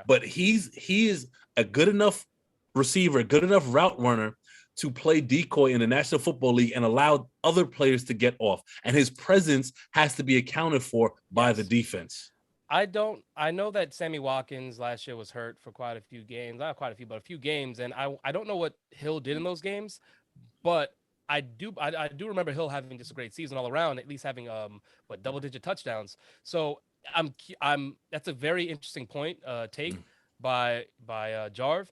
[SPEAKER 2] but he is a good enough receiver, good enough route runner to play decoy in the National Football League and allow other players to get off. And his presence has to be accounted for by the defense.
[SPEAKER 1] I know that Sammy Watkins last year was hurt for quite a few games. Not quite a few, but a few games. And I don't know what Hill did in those games, but I do remember Hill having just a great season all around, at least having what double-digit touchdowns. So I'm that's a very interesting point take by Jarv.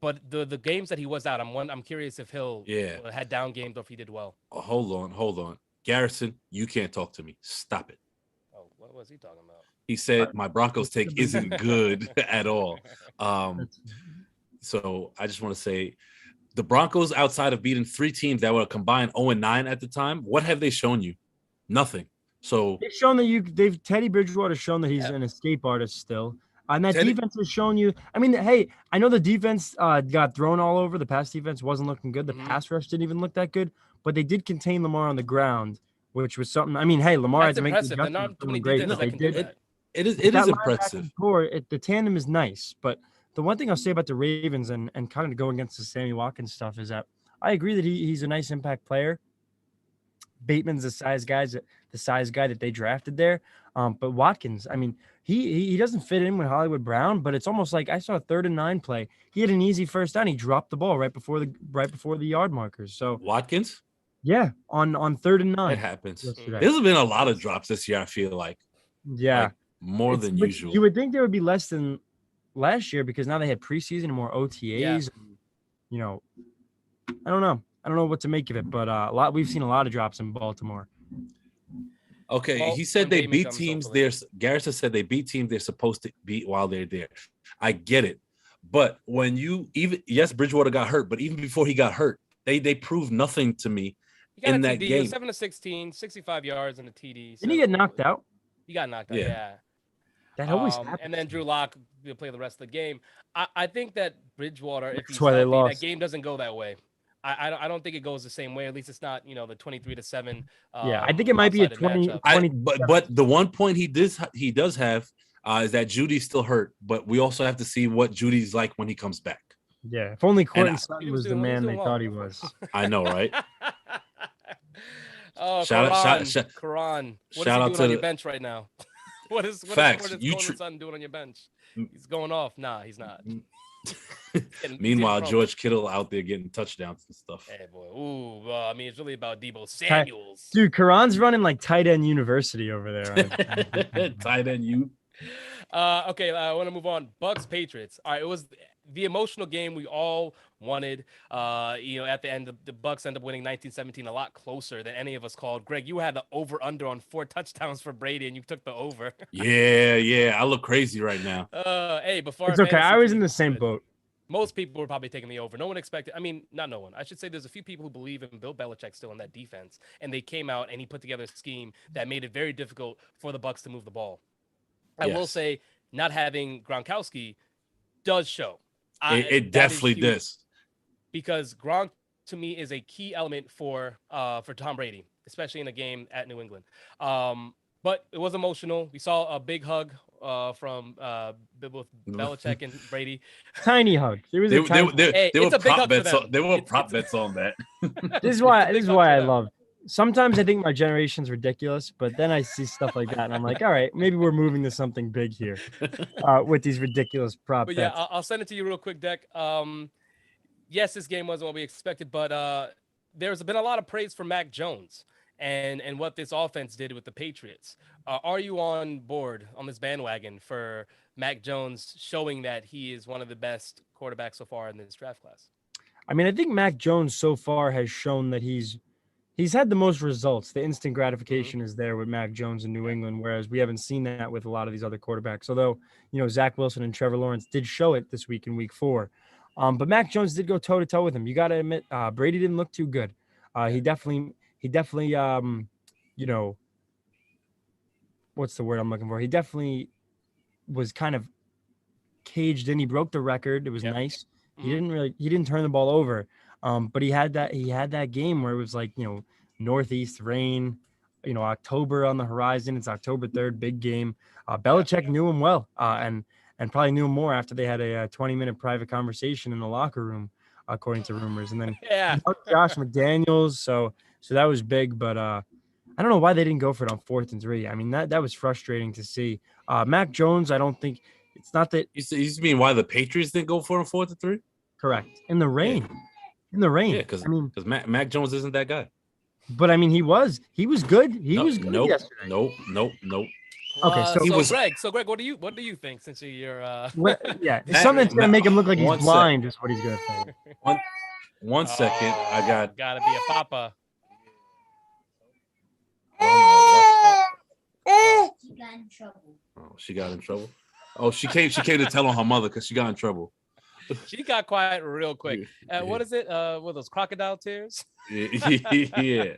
[SPEAKER 1] But the games that he was out, I'm curious if Hill had down games or if he did well.
[SPEAKER 2] Hold on. Garrison, you can't talk to me. Stop it.
[SPEAKER 1] Oh, what was he talking about?
[SPEAKER 2] He said my Broncos take isn't good at all. So I just want to say the Broncos, outside of beating 3 teams that were combined 0-9 at the time, what have they shown you? Nothing. So
[SPEAKER 3] they've shown that Teddy Bridgewater's shown that he's an escape artist still. And that defense has shown you. I mean, hey, I know the defense got thrown all over. The pass defense wasn't looking good. The pass rush didn't even look that good, but they did contain Lamar on the ground, which was something. I mean, hey, Lamar had to make the adjustment. They did.
[SPEAKER 2] It is impressive.
[SPEAKER 3] The tandem is nice, but the one thing I'll say about the Ravens and kind of going against the Sammy Watkins stuff is that I agree that he's a nice impact player. Bateman's the size guy that they drafted there. But Watkins, I mean, he doesn't fit in with Hollywood Brown, but it's almost like I saw a 3rd and 9 play. He had an easy first down. He dropped the ball right before the yard markers. So
[SPEAKER 2] Watkins?
[SPEAKER 3] Yeah, on 3rd and 9.
[SPEAKER 2] It happens. There's been a lot of drops this year, I feel like.
[SPEAKER 3] Yeah.
[SPEAKER 2] Like more than usual.
[SPEAKER 3] You would think there would be less than last year because now they had preseason and more OTAs.
[SPEAKER 1] Yeah.
[SPEAKER 3] You know, I don't know what to make of it, but we've seen a lot of drops in Baltimore.
[SPEAKER 2] Okay, he said they beat teams. Garrison said they beat teams they're supposed to beat while they're there. I get it, but when Bridgewater got hurt, but even before he got hurt, they proved nothing to me in that game.
[SPEAKER 1] 7-16, 65 yards and a TD.
[SPEAKER 3] Didn't he get knocked out?
[SPEAKER 1] He got knocked out. Yeah.
[SPEAKER 3] That always happens.
[SPEAKER 1] And then Drew Lock will play the rest of the game. I think that Bridgewater, if he's
[SPEAKER 3] healthy,
[SPEAKER 1] that game doesn't go that way. I don't think it goes the same way. At least it's not, the 23-7.
[SPEAKER 3] I think it might be a 20.
[SPEAKER 2] But the one point he does have is that Judy's still hurt. But we also have to see what Judy's like when he comes back.
[SPEAKER 3] Yeah, if only Courtney Sutton was the man they thought he was.
[SPEAKER 2] I know, right?
[SPEAKER 1] Oh,
[SPEAKER 2] Karan.
[SPEAKER 1] What is he doing on your bench right now? What is Courtney Sutton doing on your bench? He's going off. Nah, he's not.
[SPEAKER 2] Meanwhile, George Kittle out there getting touchdowns and stuff.
[SPEAKER 1] Hey boy, I mean, it's really about Deebo Samuels.
[SPEAKER 3] Dude, Karan's running like tight end university over there.
[SPEAKER 2] Tight end you.
[SPEAKER 1] Okay, I want to move on. Bucks Patriots. All right, it was the emotional game we all wanted. At the end, the Bucks end up winning 19-17, a lot closer than any of us called. Greg, you had the over/under on 4 touchdowns for Brady, and you took the over.
[SPEAKER 2] Yeah, I look crazy right now.
[SPEAKER 1] Hey, before
[SPEAKER 3] it's okay. I was in the same boat.
[SPEAKER 1] Most people were probably taking the over. No one expected. I mean, not no one. I should say there's a few people who believe in Bill Belichick still in that defense, and they came out and he put together a scheme that made it very difficult for the Bucks to move the ball. I will say, not having Gronkowski does show.
[SPEAKER 2] It definitely does.
[SPEAKER 1] Because Gronk, to me, is a key element for Tom Brady, especially in a game at New England. But it was emotional. We saw a big hug from both Belichick and Brady.
[SPEAKER 3] Tiny hug. There
[SPEAKER 2] were prop bets. There were prop bets on that.
[SPEAKER 3] This is why I love. Sometimes I think my generation's ridiculous, but then I see stuff like that, and I'm like, all right, maybe we're moving to something big here with these ridiculous prop bets.
[SPEAKER 1] Yeah, I'll send it to you real quick, Deck. Yes, this game wasn't what we expected, but there's been a lot of praise for Mac Jones and what this offense did with the Patriots. Are you on board on this bandwagon for Mac Jones showing that he is one of the best quarterbacks so far in this draft class?
[SPEAKER 3] I mean, I think Mac Jones so far has shown that he's had the most results. The instant gratification is there with Mac Jones in New England, whereas we haven't seen that with a lot of these other quarterbacks. Although, Zach Wilson and Trevor Lawrence did show it this week in week 4. But Mac Jones did go toe-to-toe with him. You got to admit, Brady didn't look too good. He definitely, what's the word I'm looking for? He definitely was kind of caged in. He broke the record. It was nice. He didn't turn the ball over. But he had that game where it was like, northeast rain, October on the horizon. It's October 3rd, big game. Belichick knew him well, and probably knew him more after they had a 20-minute private conversation in the locker room, according to rumors. And then Josh McDaniels, so that was big. But I don't know why they didn't go for it on 4th and 3. I mean, that was frustrating to see. Mac Jones, I don't think it's not that
[SPEAKER 2] You mean why the Patriots didn't go for a 4th and 3?
[SPEAKER 3] correct in the rain. In the rain.
[SPEAKER 2] Yeah, because
[SPEAKER 3] I mean,
[SPEAKER 2] Mac Jones isn't that guy.
[SPEAKER 3] but I mean, he was good. He was good
[SPEAKER 2] Nope,
[SPEAKER 3] yesterday.
[SPEAKER 2] nope.
[SPEAKER 3] Okay,
[SPEAKER 1] So Greg, what do you think since you're
[SPEAKER 3] Yeah, it's something that's gonna make him look like he's blind. Is what he's gonna think.
[SPEAKER 2] One second, I
[SPEAKER 1] gotta be a papa.
[SPEAKER 4] She got in trouble.
[SPEAKER 2] Oh, she got in trouble. Oh, she came to tell on her mother because she got in trouble.
[SPEAKER 1] She got quiet real quick. What is it? What those crocodile tears?
[SPEAKER 2] Yeah.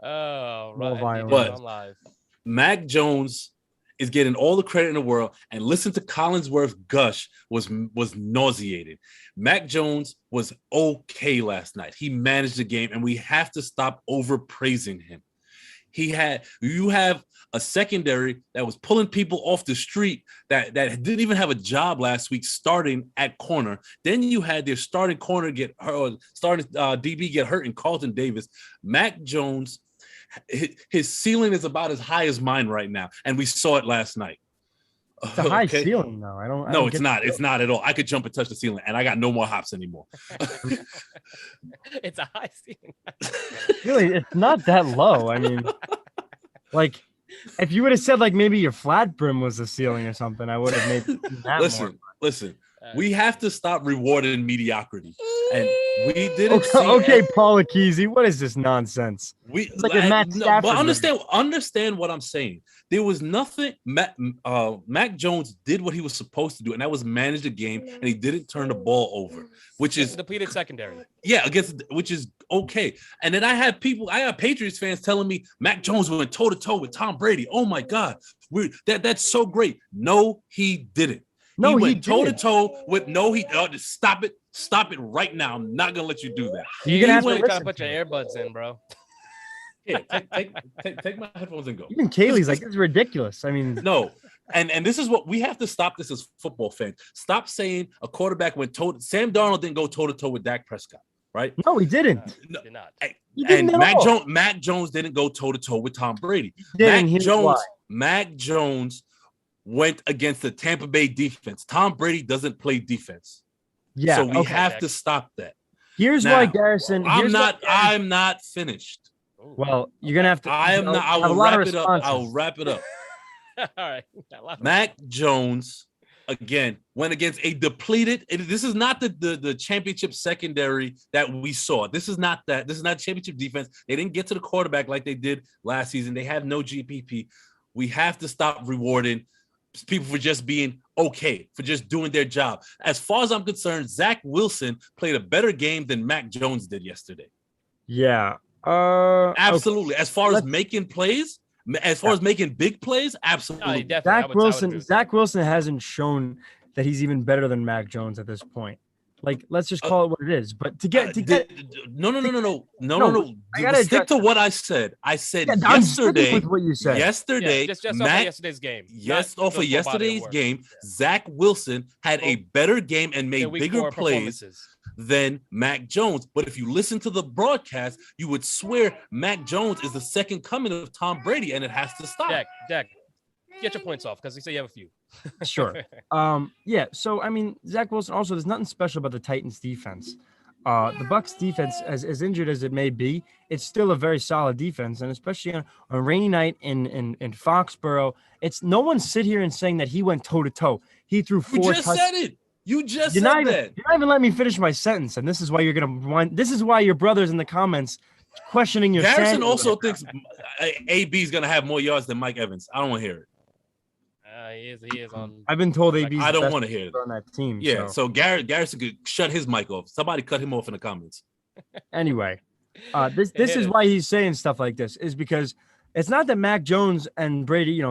[SPEAKER 1] Oh,
[SPEAKER 3] More
[SPEAKER 1] right.
[SPEAKER 3] violent.
[SPEAKER 2] But-
[SPEAKER 1] On live.
[SPEAKER 2] Mac Jones is getting all the credit in the world, and listen to Collinsworth gush was nauseated. Mac Jones was okay last night. He managed the game, and we have to stop overpraising him. You have a secondary that was pulling people off the street that didn't even have a job last week starting at corner. Then you had their starting corner get hurt, starting DB get hurt in Carlton Davis. Mac Jones, his ceiling is about as high as mine right now, and we saw it last night.
[SPEAKER 3] It's a high ceiling, though. I don't.
[SPEAKER 2] No, it's not. It's not at all. I could jump and touch the ceiling, and I got no more hops anymore.
[SPEAKER 1] It's a high ceiling.
[SPEAKER 3] Really, it's not that low. I mean, like, if you would have said like maybe your flat brim was the ceiling or something, I would have made that more.
[SPEAKER 2] Listen. We have to stop rewarding mediocrity, and we didn't.
[SPEAKER 3] Okay, Paul Akese, what is this nonsense?
[SPEAKER 2] It's
[SPEAKER 3] like a Matt Stafford
[SPEAKER 2] but understand what I'm saying. There was nothing. Mac Jones did what he was supposed to do, and that was manage the game, and he didn't turn the ball over, which is
[SPEAKER 1] depleted secondary.
[SPEAKER 2] Yeah, which is okay. And then I have Patriots fans telling me Mac Jones went toe to toe with Tom Brady. Oh my God, that's so great. No, he didn't.
[SPEAKER 3] No,
[SPEAKER 2] he went toe to toe with just stop it right now. I'm not gonna let you do that.
[SPEAKER 3] You're gonna have
[SPEAKER 1] to put your earbuds in, bro.
[SPEAKER 2] Yeah, take my headphones and go.
[SPEAKER 3] Even Kaylee's like, this is ridiculous. I mean,
[SPEAKER 2] no, and this is what we have to stop. This as football fans. Stop saying a quarterback went toe. Sam Darnold didn't go toe to toe with Dak Prescott, right?
[SPEAKER 3] No, he didn't.
[SPEAKER 2] No,
[SPEAKER 1] did not.
[SPEAKER 2] And Mac Jones didn't go toe to toe with Tom Brady. Mac Jones went against the Tampa Bay defense. Tom Brady doesn't play defense.
[SPEAKER 3] Yeah.
[SPEAKER 2] So we have to stop that.
[SPEAKER 3] Here's why, Garrison.
[SPEAKER 2] I'm not finished.
[SPEAKER 3] Well, you're gonna have to.
[SPEAKER 2] I am not. I will wrap it up. I'll wrap it up.
[SPEAKER 1] All right.
[SPEAKER 2] Mac Jones again went against a depleted. This is not the championship secondary that we saw. This is not that. This is not championship defense. They didn't get to the quarterback like they did last season. They have no GPP. We have to stop rewarding people for just being okay, for just doing their job. As far as I'm concerned, Zach Wilson played a better game than Mac Jones did yesterday.
[SPEAKER 3] Yeah.
[SPEAKER 2] Absolutely. Okay. As far as making plays, as making big plays, absolutely.
[SPEAKER 1] No,
[SPEAKER 3] Zach Wilson hasn't shown that he's even better than Mac Jones at this point. Like, let's just call it what it is. But to get
[SPEAKER 2] no. Stick to what I said. I said yesterday.
[SPEAKER 3] With what you said.
[SPEAKER 2] Yesterday,
[SPEAKER 1] just off of yesterday's game.
[SPEAKER 2] Yes, off of yesterday's game, Zach Wilson had a better game and made bigger plays than Mac Jones. But if you listen to the broadcast, you would swear Mac Jones is the second coming of Tom Brady, and it has to stop.
[SPEAKER 1] Jack, get your points off because you say you have a few.
[SPEAKER 3] Sure. Yeah. So I mean, Zach Wilson. Also, there's nothing special about the Titans' defense. The Bucs' defense, as injured as it may be, it's still a very solid defense, and especially on a rainy night in Foxborough, it's no one sit here and saying that he went toe to toe. He threw 4.
[SPEAKER 2] You just said it. You just said that.
[SPEAKER 3] You're not even letting me finish my sentence, and this is why you're gonna. This is why your brothers in the comments questioning your.
[SPEAKER 2] Garrison also thinks AB is gonna have more yards than Mike Evans. I don't want to hear it.
[SPEAKER 1] He is on.
[SPEAKER 3] I've been told AB.
[SPEAKER 2] I don't want to hear it
[SPEAKER 3] on that team.
[SPEAKER 2] Yeah, so Garrison could shut his mic off. Somebody cut him off in the comments.
[SPEAKER 3] Anyway, this is why he's saying stuff like this is because it's not that Mac Jones and Brady,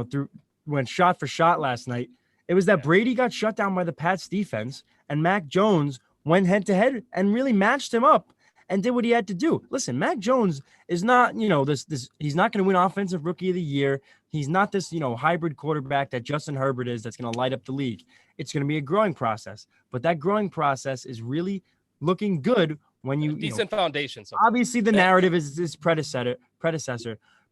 [SPEAKER 3] went shot for shot last night. It was that Brady got shut down by the Pats defense, and Mac Jones went head to head and really matched him up and did what he had to do. Listen, Mac Jones is not, this he's not going to win Offensive Rookie of the Year. He's not this, hybrid quarterback that Justin Herbert is that's going to light up the league. It's going to be a growing process, but that growing process is really looking good when you
[SPEAKER 1] Decent foundation. So
[SPEAKER 3] obviously the narrative is this predecessor,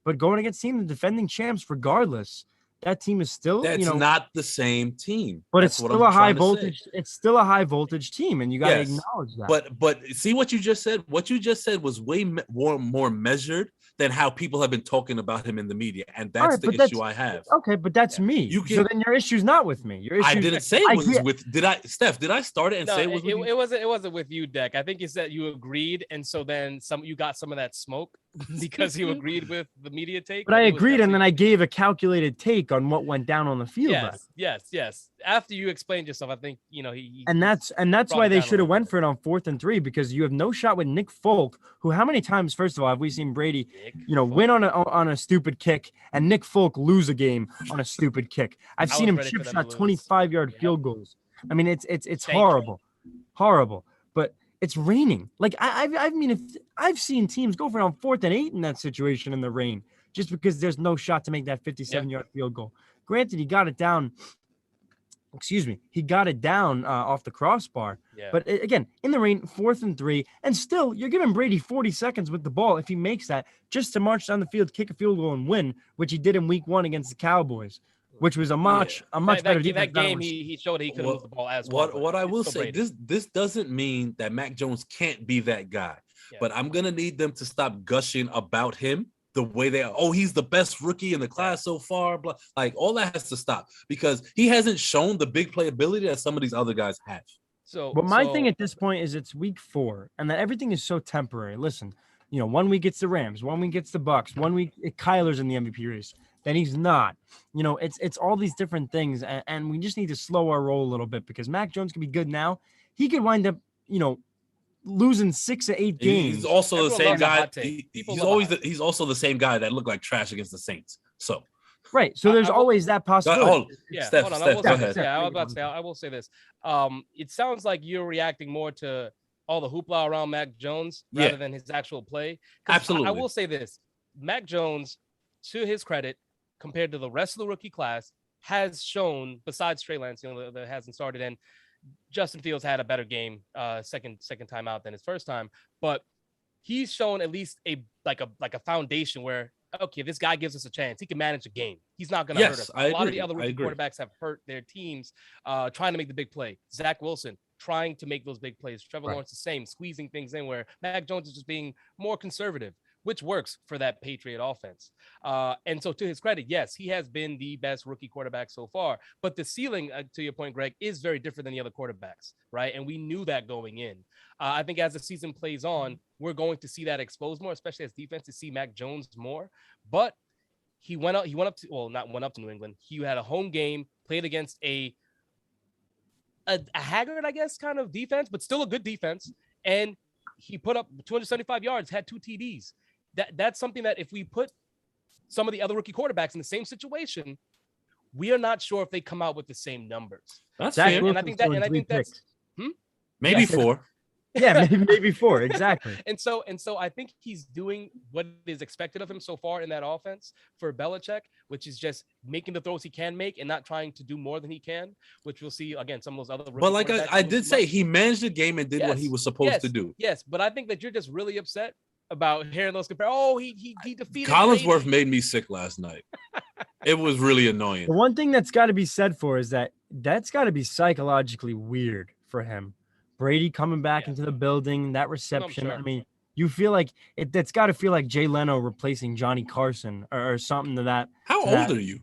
[SPEAKER 3] but going against team, the defending champs, regardless, that team is still,
[SPEAKER 2] That's not the same team.
[SPEAKER 3] but
[SPEAKER 2] That's
[SPEAKER 3] it's
[SPEAKER 2] what
[SPEAKER 3] still
[SPEAKER 2] I'm
[SPEAKER 3] a high
[SPEAKER 2] trying to say.
[SPEAKER 3] voltage. It's still a high voltage team, and you got to
[SPEAKER 2] Yes,
[SPEAKER 3] acknowledge that.
[SPEAKER 2] But see what you just said. What you just said was way more measured than how people have been talking about him in the media, and that's
[SPEAKER 3] Alright,
[SPEAKER 2] the
[SPEAKER 3] but
[SPEAKER 2] issue I have.
[SPEAKER 3] Okay, but that's me.
[SPEAKER 2] You
[SPEAKER 3] So
[SPEAKER 2] can-
[SPEAKER 3] then your issue's not with me. Your issue.
[SPEAKER 2] I didn't say it was with. Did I, Steph? Did I start it and
[SPEAKER 1] no,
[SPEAKER 2] say it was with you?
[SPEAKER 1] it wasn't with you, Deck. I think you said you agreed, and so then you got some of that smoke because you agreed with the media take.
[SPEAKER 3] But I
[SPEAKER 1] it was
[SPEAKER 3] agreed, and
[SPEAKER 1] definitely-
[SPEAKER 3] then I gave a calculated take on what went down on the field.
[SPEAKER 1] Yes. After you explained yourself, I think he
[SPEAKER 3] And that's
[SPEAKER 1] brought
[SPEAKER 3] why
[SPEAKER 1] it
[SPEAKER 3] they
[SPEAKER 1] down a
[SPEAKER 3] should
[SPEAKER 1] little
[SPEAKER 3] have went
[SPEAKER 1] bit.
[SPEAKER 3] for it on 4th and 3, because you have no shot with Nick Folk, who how many times, first of all, have we seen Brady, win on a stupid kick and Nick Folk lose a game on a stupid kick? I've
[SPEAKER 1] I
[SPEAKER 3] seen
[SPEAKER 1] was
[SPEAKER 3] him
[SPEAKER 1] ready
[SPEAKER 3] chip
[SPEAKER 1] for them
[SPEAKER 3] shot
[SPEAKER 1] to lose.
[SPEAKER 3] 25-yard
[SPEAKER 1] Yep.
[SPEAKER 3] field goals. I mean, it's
[SPEAKER 1] Thank you.
[SPEAKER 3] horrible. But it's raining. Like I mean, if I've seen teams go for it on 4th and 8 in that situation in the rain, just because there's no shot to make that 57-yard field goal. Granted, he got it down. He got it down off the crossbar.
[SPEAKER 1] Yeah.
[SPEAKER 3] But again, in the rain, 4th and 3, and still you're giving Brady 40 seconds with the ball if he makes that, just to march down the field, kick a field goal, and win, which he did in Week 1 against the Cowboys, which was a much better defense.
[SPEAKER 1] That game, he showed he could have moved the ball as well.
[SPEAKER 2] What I will
[SPEAKER 1] still
[SPEAKER 2] say,
[SPEAKER 1] Brady.
[SPEAKER 2] this doesn't mean that Mac Jones can't be that guy, but I'm gonna need them to stop gushing about him the way they are. Oh, he's the best rookie in the class so far. Blah. Like all that has to stop because he hasn't shown the big playability that some of these other guys have.
[SPEAKER 3] But my thing at this point is it's Week 4, and that everything is so temporary. Listen, 1 week it's the Rams, 1 week it's the Bucks, 1 week Kyler's in the MVP race, then he's not. It's all these different things, and we just need to slow our roll a little bit because Mac Jones can be good now. He could wind up, losing 6 or 8 games.
[SPEAKER 2] He's also
[SPEAKER 1] Everyone
[SPEAKER 2] the same
[SPEAKER 1] loves a
[SPEAKER 2] guy.
[SPEAKER 1] hot take.
[SPEAKER 2] He's also the same guy that looked like trash against the Saints. So
[SPEAKER 3] right. So there's always that possibility.
[SPEAKER 2] Steph,
[SPEAKER 1] hold on.
[SPEAKER 2] Steph, go ahead.
[SPEAKER 1] I was about to say. I will say this. It sounds like you're reacting more to all the hoopla around Mac Jones rather than his actual play.
[SPEAKER 2] Absolutely.
[SPEAKER 1] I will say this: Mac Jones, to his credit, compared to the rest of the rookie class, has shown, besides Trey Lance, that hasn't started, and Justin Fields had a better game second time out than his first time, but he's shown at least a foundation where, okay, this guy gives us a chance. He can manage a game. He's not going to hurt us. A lot of the other rookie quarterbacks have hurt their teams trying to make the big play. Zach Wilson trying to make those big plays. Trevor Lawrence the same, squeezing things in, where Mac Jones is just being more conservative, which works for that Patriot offense. And so to his credit, yes, he has been the best rookie quarterback so far. But the ceiling, to your point, Greg, is very different than the other quarterbacks, right? And we knew that going in. I think as the season plays on, we're going to see that exposed more, especially as defenses see Mac Jones more. But he went up to New England. He had a home game, played against a haggard, I guess, kind of defense, but still a good defense. And he put up 275 yards, had 2 TDs. That's something that if we put some of the other rookie quarterbacks in the same situation, we are not sure if they come out with the same numbers.
[SPEAKER 2] That's
[SPEAKER 3] fair.
[SPEAKER 1] And I think that's
[SPEAKER 2] maybe 4.
[SPEAKER 3] Yeah, maybe 4, exactly.
[SPEAKER 1] And so I think he's doing what is expected of him so far in that offense for Belichick, which is just making the throws he can make and not trying to do more than he can, which we'll see again some of those other.
[SPEAKER 2] But like I did say, he managed the game and did what he was supposed to do.
[SPEAKER 1] Yes, but I think that you're just really upset about hearing those compare. Oh, he defeated
[SPEAKER 2] Collinsworth
[SPEAKER 1] Brady.
[SPEAKER 2] made me sick last night. It was really annoying.
[SPEAKER 3] The one thing that's got to be said for is that's got to be psychologically weird for him. Brady coming back into the building, that reception.
[SPEAKER 1] Sure.
[SPEAKER 3] I mean, you feel like that's got to feel like Jay Leno replacing Johnny Carson or something to that.
[SPEAKER 2] How old are you?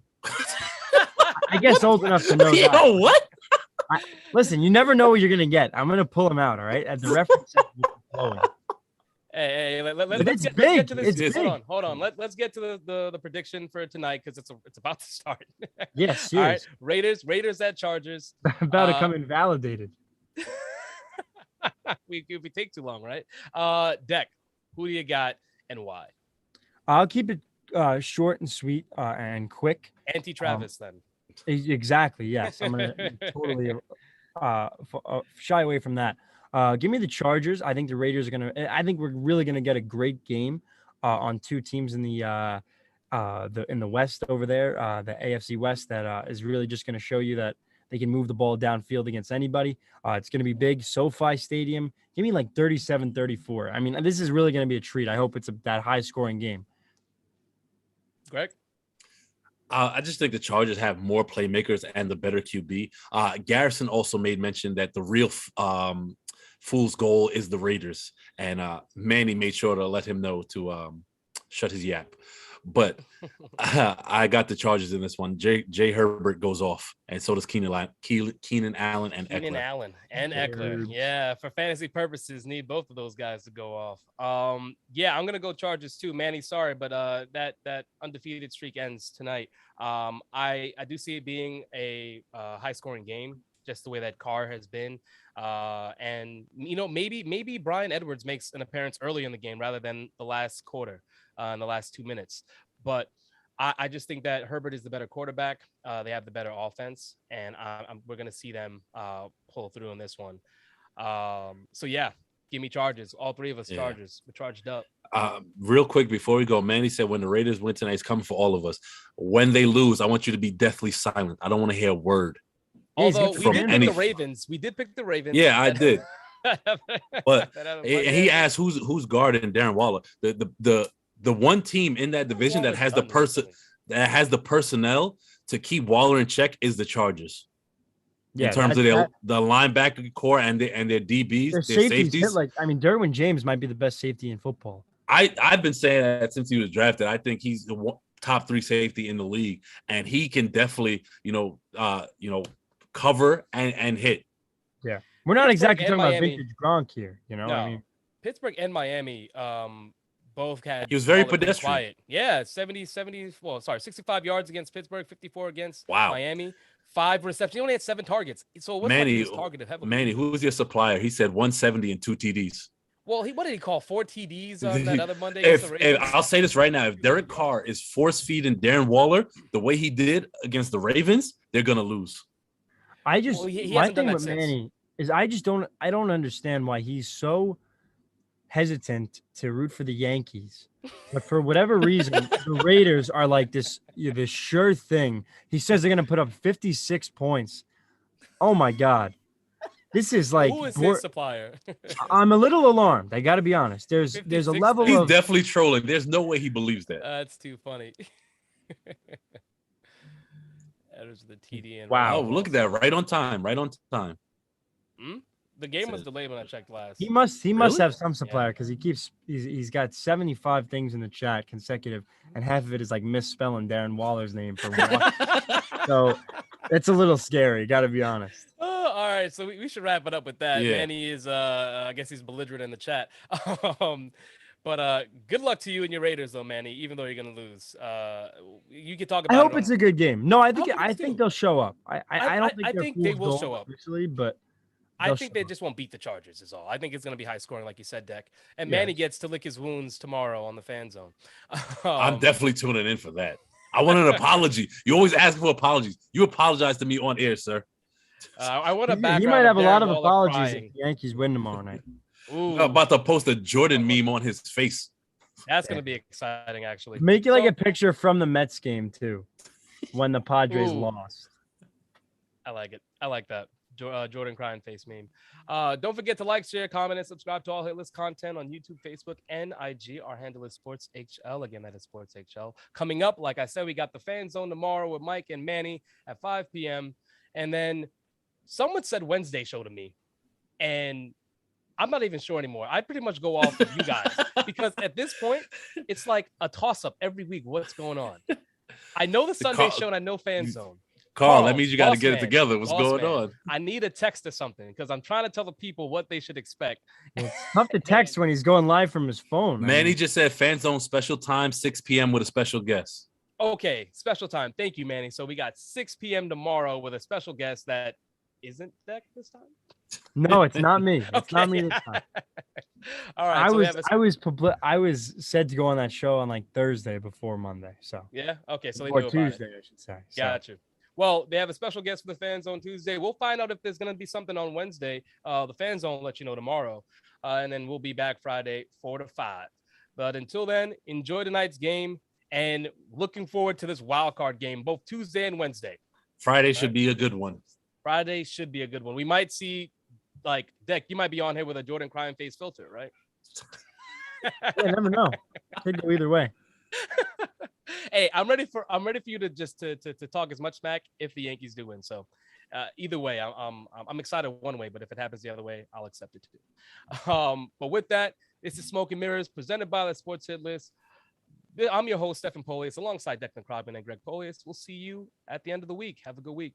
[SPEAKER 3] I guess old enough to know that.
[SPEAKER 2] Yo, what?
[SPEAKER 3] Listen, you never know what you're gonna get. I'm gonna pull him out. All right, at the reference.
[SPEAKER 1] Hey, let's
[SPEAKER 3] it's
[SPEAKER 1] get
[SPEAKER 3] big.
[SPEAKER 1] to this.
[SPEAKER 3] It's
[SPEAKER 1] Hold on. Let's get to the prediction for tonight because it's about to start.
[SPEAKER 3] Yes,
[SPEAKER 1] All right, Raiders at Chargers.
[SPEAKER 3] About to come invalidated.
[SPEAKER 1] we take too long, right? Deck, who do you got and why?
[SPEAKER 3] I'll keep it short and sweet and quick.
[SPEAKER 1] Anti-Travis, then.
[SPEAKER 3] Exactly. Yes, I'm gonna totally shy away from that. Give me the Chargers. I think the Raiders are gonna. I think we're really gonna get a great game on 2 teams in the West over there, the AFC West, that is really just gonna show you that They can move the ball downfield against anybody. It's going to be big. SoFi Stadium. Give me like 37-34. I mean, this is really going to be a treat. I hope it's that high-scoring game.
[SPEAKER 1] Greg?
[SPEAKER 2] I just think the Chargers have more playmakers and the better QB. Garrison also made mention that the real fool's goal is the Raiders, and Manny made sure to let him know to shut his yap. But I got the Chargers in this one. Jay Herbert goes off, and so does Keenan Allen and
[SPEAKER 1] Keenan
[SPEAKER 2] Eckler.
[SPEAKER 1] Allen and Eckler. Yeah, for fantasy purposes, need both of those guys to go off. Yeah, I'm gonna go Chargers too. Manny, sorry, but that undefeated streak ends tonight. I do see it being a high scoring game, just the way that Carr has been. And maybe Brian Edwards makes an appearance early in the game rather than the last quarter, in the last 2 minutes. But I just think that Herbert is the better quarterback. They have the better offense, and we're going to see them pull through in this one. So, yeah, give me Chargers. All three of us Chargers. We're charged up.
[SPEAKER 2] Real quick before we go, Manny said when the Raiders win tonight, it's coming for all of us. When they lose, I want you to be deathly silent. I don't want to hear a word.
[SPEAKER 1] Although we did pick the Ravens. We did pick the Ravens.
[SPEAKER 2] Yeah, I did. But he asked who's guarding Darren Waller. The one team in that division that has the personnel to keep Waller in check is the Chargers. Yeah, in terms of the linebacker core and their DBs, their safeties.
[SPEAKER 3] Derwin James might be the best safety in football.
[SPEAKER 2] I've been saying that since he was drafted. I think he's the top 3 safety in the league, and he can definitely, cover and hit.
[SPEAKER 3] Yeah, we're not exactly talking about vintage Gronk here. No. I mean,
[SPEAKER 1] Pittsburgh and Miami both had.
[SPEAKER 2] He was very pedestrian. Quiet.
[SPEAKER 1] Yeah, 65 yards against Pittsburgh, 54 against Miami. 5 receptions. He only had 7 targets. So what's he was targeted heavily?
[SPEAKER 2] Manny, who was your supplier? He said 170 and 2 TDs.
[SPEAKER 1] Well, what did he call 4 TDs on that other Monday? If
[SPEAKER 2] I'll say this right now, if Derek Carr is force feeding Darren Waller the way he did against the Ravens, they're gonna lose.
[SPEAKER 3] My thing with Manny is I don't understand why he's so hesitant to root for the Yankees, but for whatever reason, the Raiders are like this sure thing. He says they're gonna put up 56 points. Oh my God. This is like
[SPEAKER 1] who is his supplier?
[SPEAKER 3] I'm a little alarmed. I got to be honest. There's a level
[SPEAKER 2] He's definitely trolling. There's no way he believes that.
[SPEAKER 1] That's too funny. That is the TD. And
[SPEAKER 2] wow, look at that! Right on time.
[SPEAKER 1] The game was delayed when I checked last.
[SPEAKER 3] He must have some supplier because he's got 75 things in the chat consecutive, and half of it is like misspelling Darren Waller's name for one. So it's a little scary. Got to be honest.
[SPEAKER 1] All right, so we should wrap it up with that. Yeah. Manny is, I guess he's belligerent in the chat. But good luck to you and your Raiders, though, Manny. Even though you're gonna lose, you can talk about.
[SPEAKER 3] I hope it's a good game. No, I think they'll show up. I think
[SPEAKER 1] they will show up,
[SPEAKER 3] actually, but
[SPEAKER 1] I think they just won't beat the Chargers. Is all. I think it's gonna be high scoring, like you said, Deck. And Manny gets to lick his wounds tomorrow on the Fan Zone.
[SPEAKER 2] I'm definitely tuning in for that. I want an apology. You always ask for apologies. You apologize to me on air, sir.
[SPEAKER 1] I want a background.
[SPEAKER 3] He might have a lot of apologies if the Yankees win tomorrow night.
[SPEAKER 2] I'm about to post a Jordan meme on his face.
[SPEAKER 1] That's going to be exciting, actually.
[SPEAKER 3] Make it like a picture from the Mets game, too, when the Padres lost.
[SPEAKER 1] I like it. I like that. Jordan crying face meme. Don't forget to like, share, comment, and subscribe to all Hit List content on YouTube, Facebook, and IG. Our handle is SportsHL. Again, that is SportsHL. Coming up, like I said, we got the Fan Zone tomorrow with Mike and Manny at 5 p.m. And then someone said Wednesday show to me, and I'm not even sure anymore. I pretty much go off of you guys because at this point, it's like a toss-up every week. What's going on? I know the Sunday show and I know Fan Zone.
[SPEAKER 2] Carl, that means you got to get it together. What's going on?
[SPEAKER 1] I need a text or something because I'm trying to tell the people what they should expect.
[SPEAKER 3] Well, it's tough to text when he's going live from his phone.
[SPEAKER 2] Manny just said Fan Zone special time, 6 p.m. with a special guest.
[SPEAKER 1] Okay, special time. Thank you, Manny. So we got 6 p.m. tomorrow with a special guest that isn't Deck this time.
[SPEAKER 3] No, it's not me. It's not me this time.
[SPEAKER 1] All right.
[SPEAKER 3] I was said to go on that show on like Thursday before Monday. So
[SPEAKER 1] yeah, okay. So they
[SPEAKER 3] or
[SPEAKER 1] knew
[SPEAKER 3] Tuesday,
[SPEAKER 1] about it.
[SPEAKER 3] I should say.
[SPEAKER 1] Got you. Well, they have a special guest for the Fan Zone Tuesday. We'll find out if there's going to be something on Wednesday. The Fan Zone will let you know tomorrow, and then we'll be back Friday 4 to 5. But until then, enjoy tonight's game and looking forward to this wild card game both Tuesday and Wednesday.
[SPEAKER 2] Friday should be a good one.
[SPEAKER 1] Friday should be a good one. We might see, like, Deck, you might be on here with a Jordan Crying face filter, right?
[SPEAKER 3] You never know. Could go either way.
[SPEAKER 1] Hey, I'm ready for you to just to talk as much smack if the Yankees do win. So either way, I'm excited one way, but if it happens the other way, I'll accept it too. But with that, this is Smoke and Mirrors presented by the Sports Hit List. I'm your host, Stephen Polius, alongside Declan Krogman and Greg Polius. We'll see you at the end of the week. Have a good week.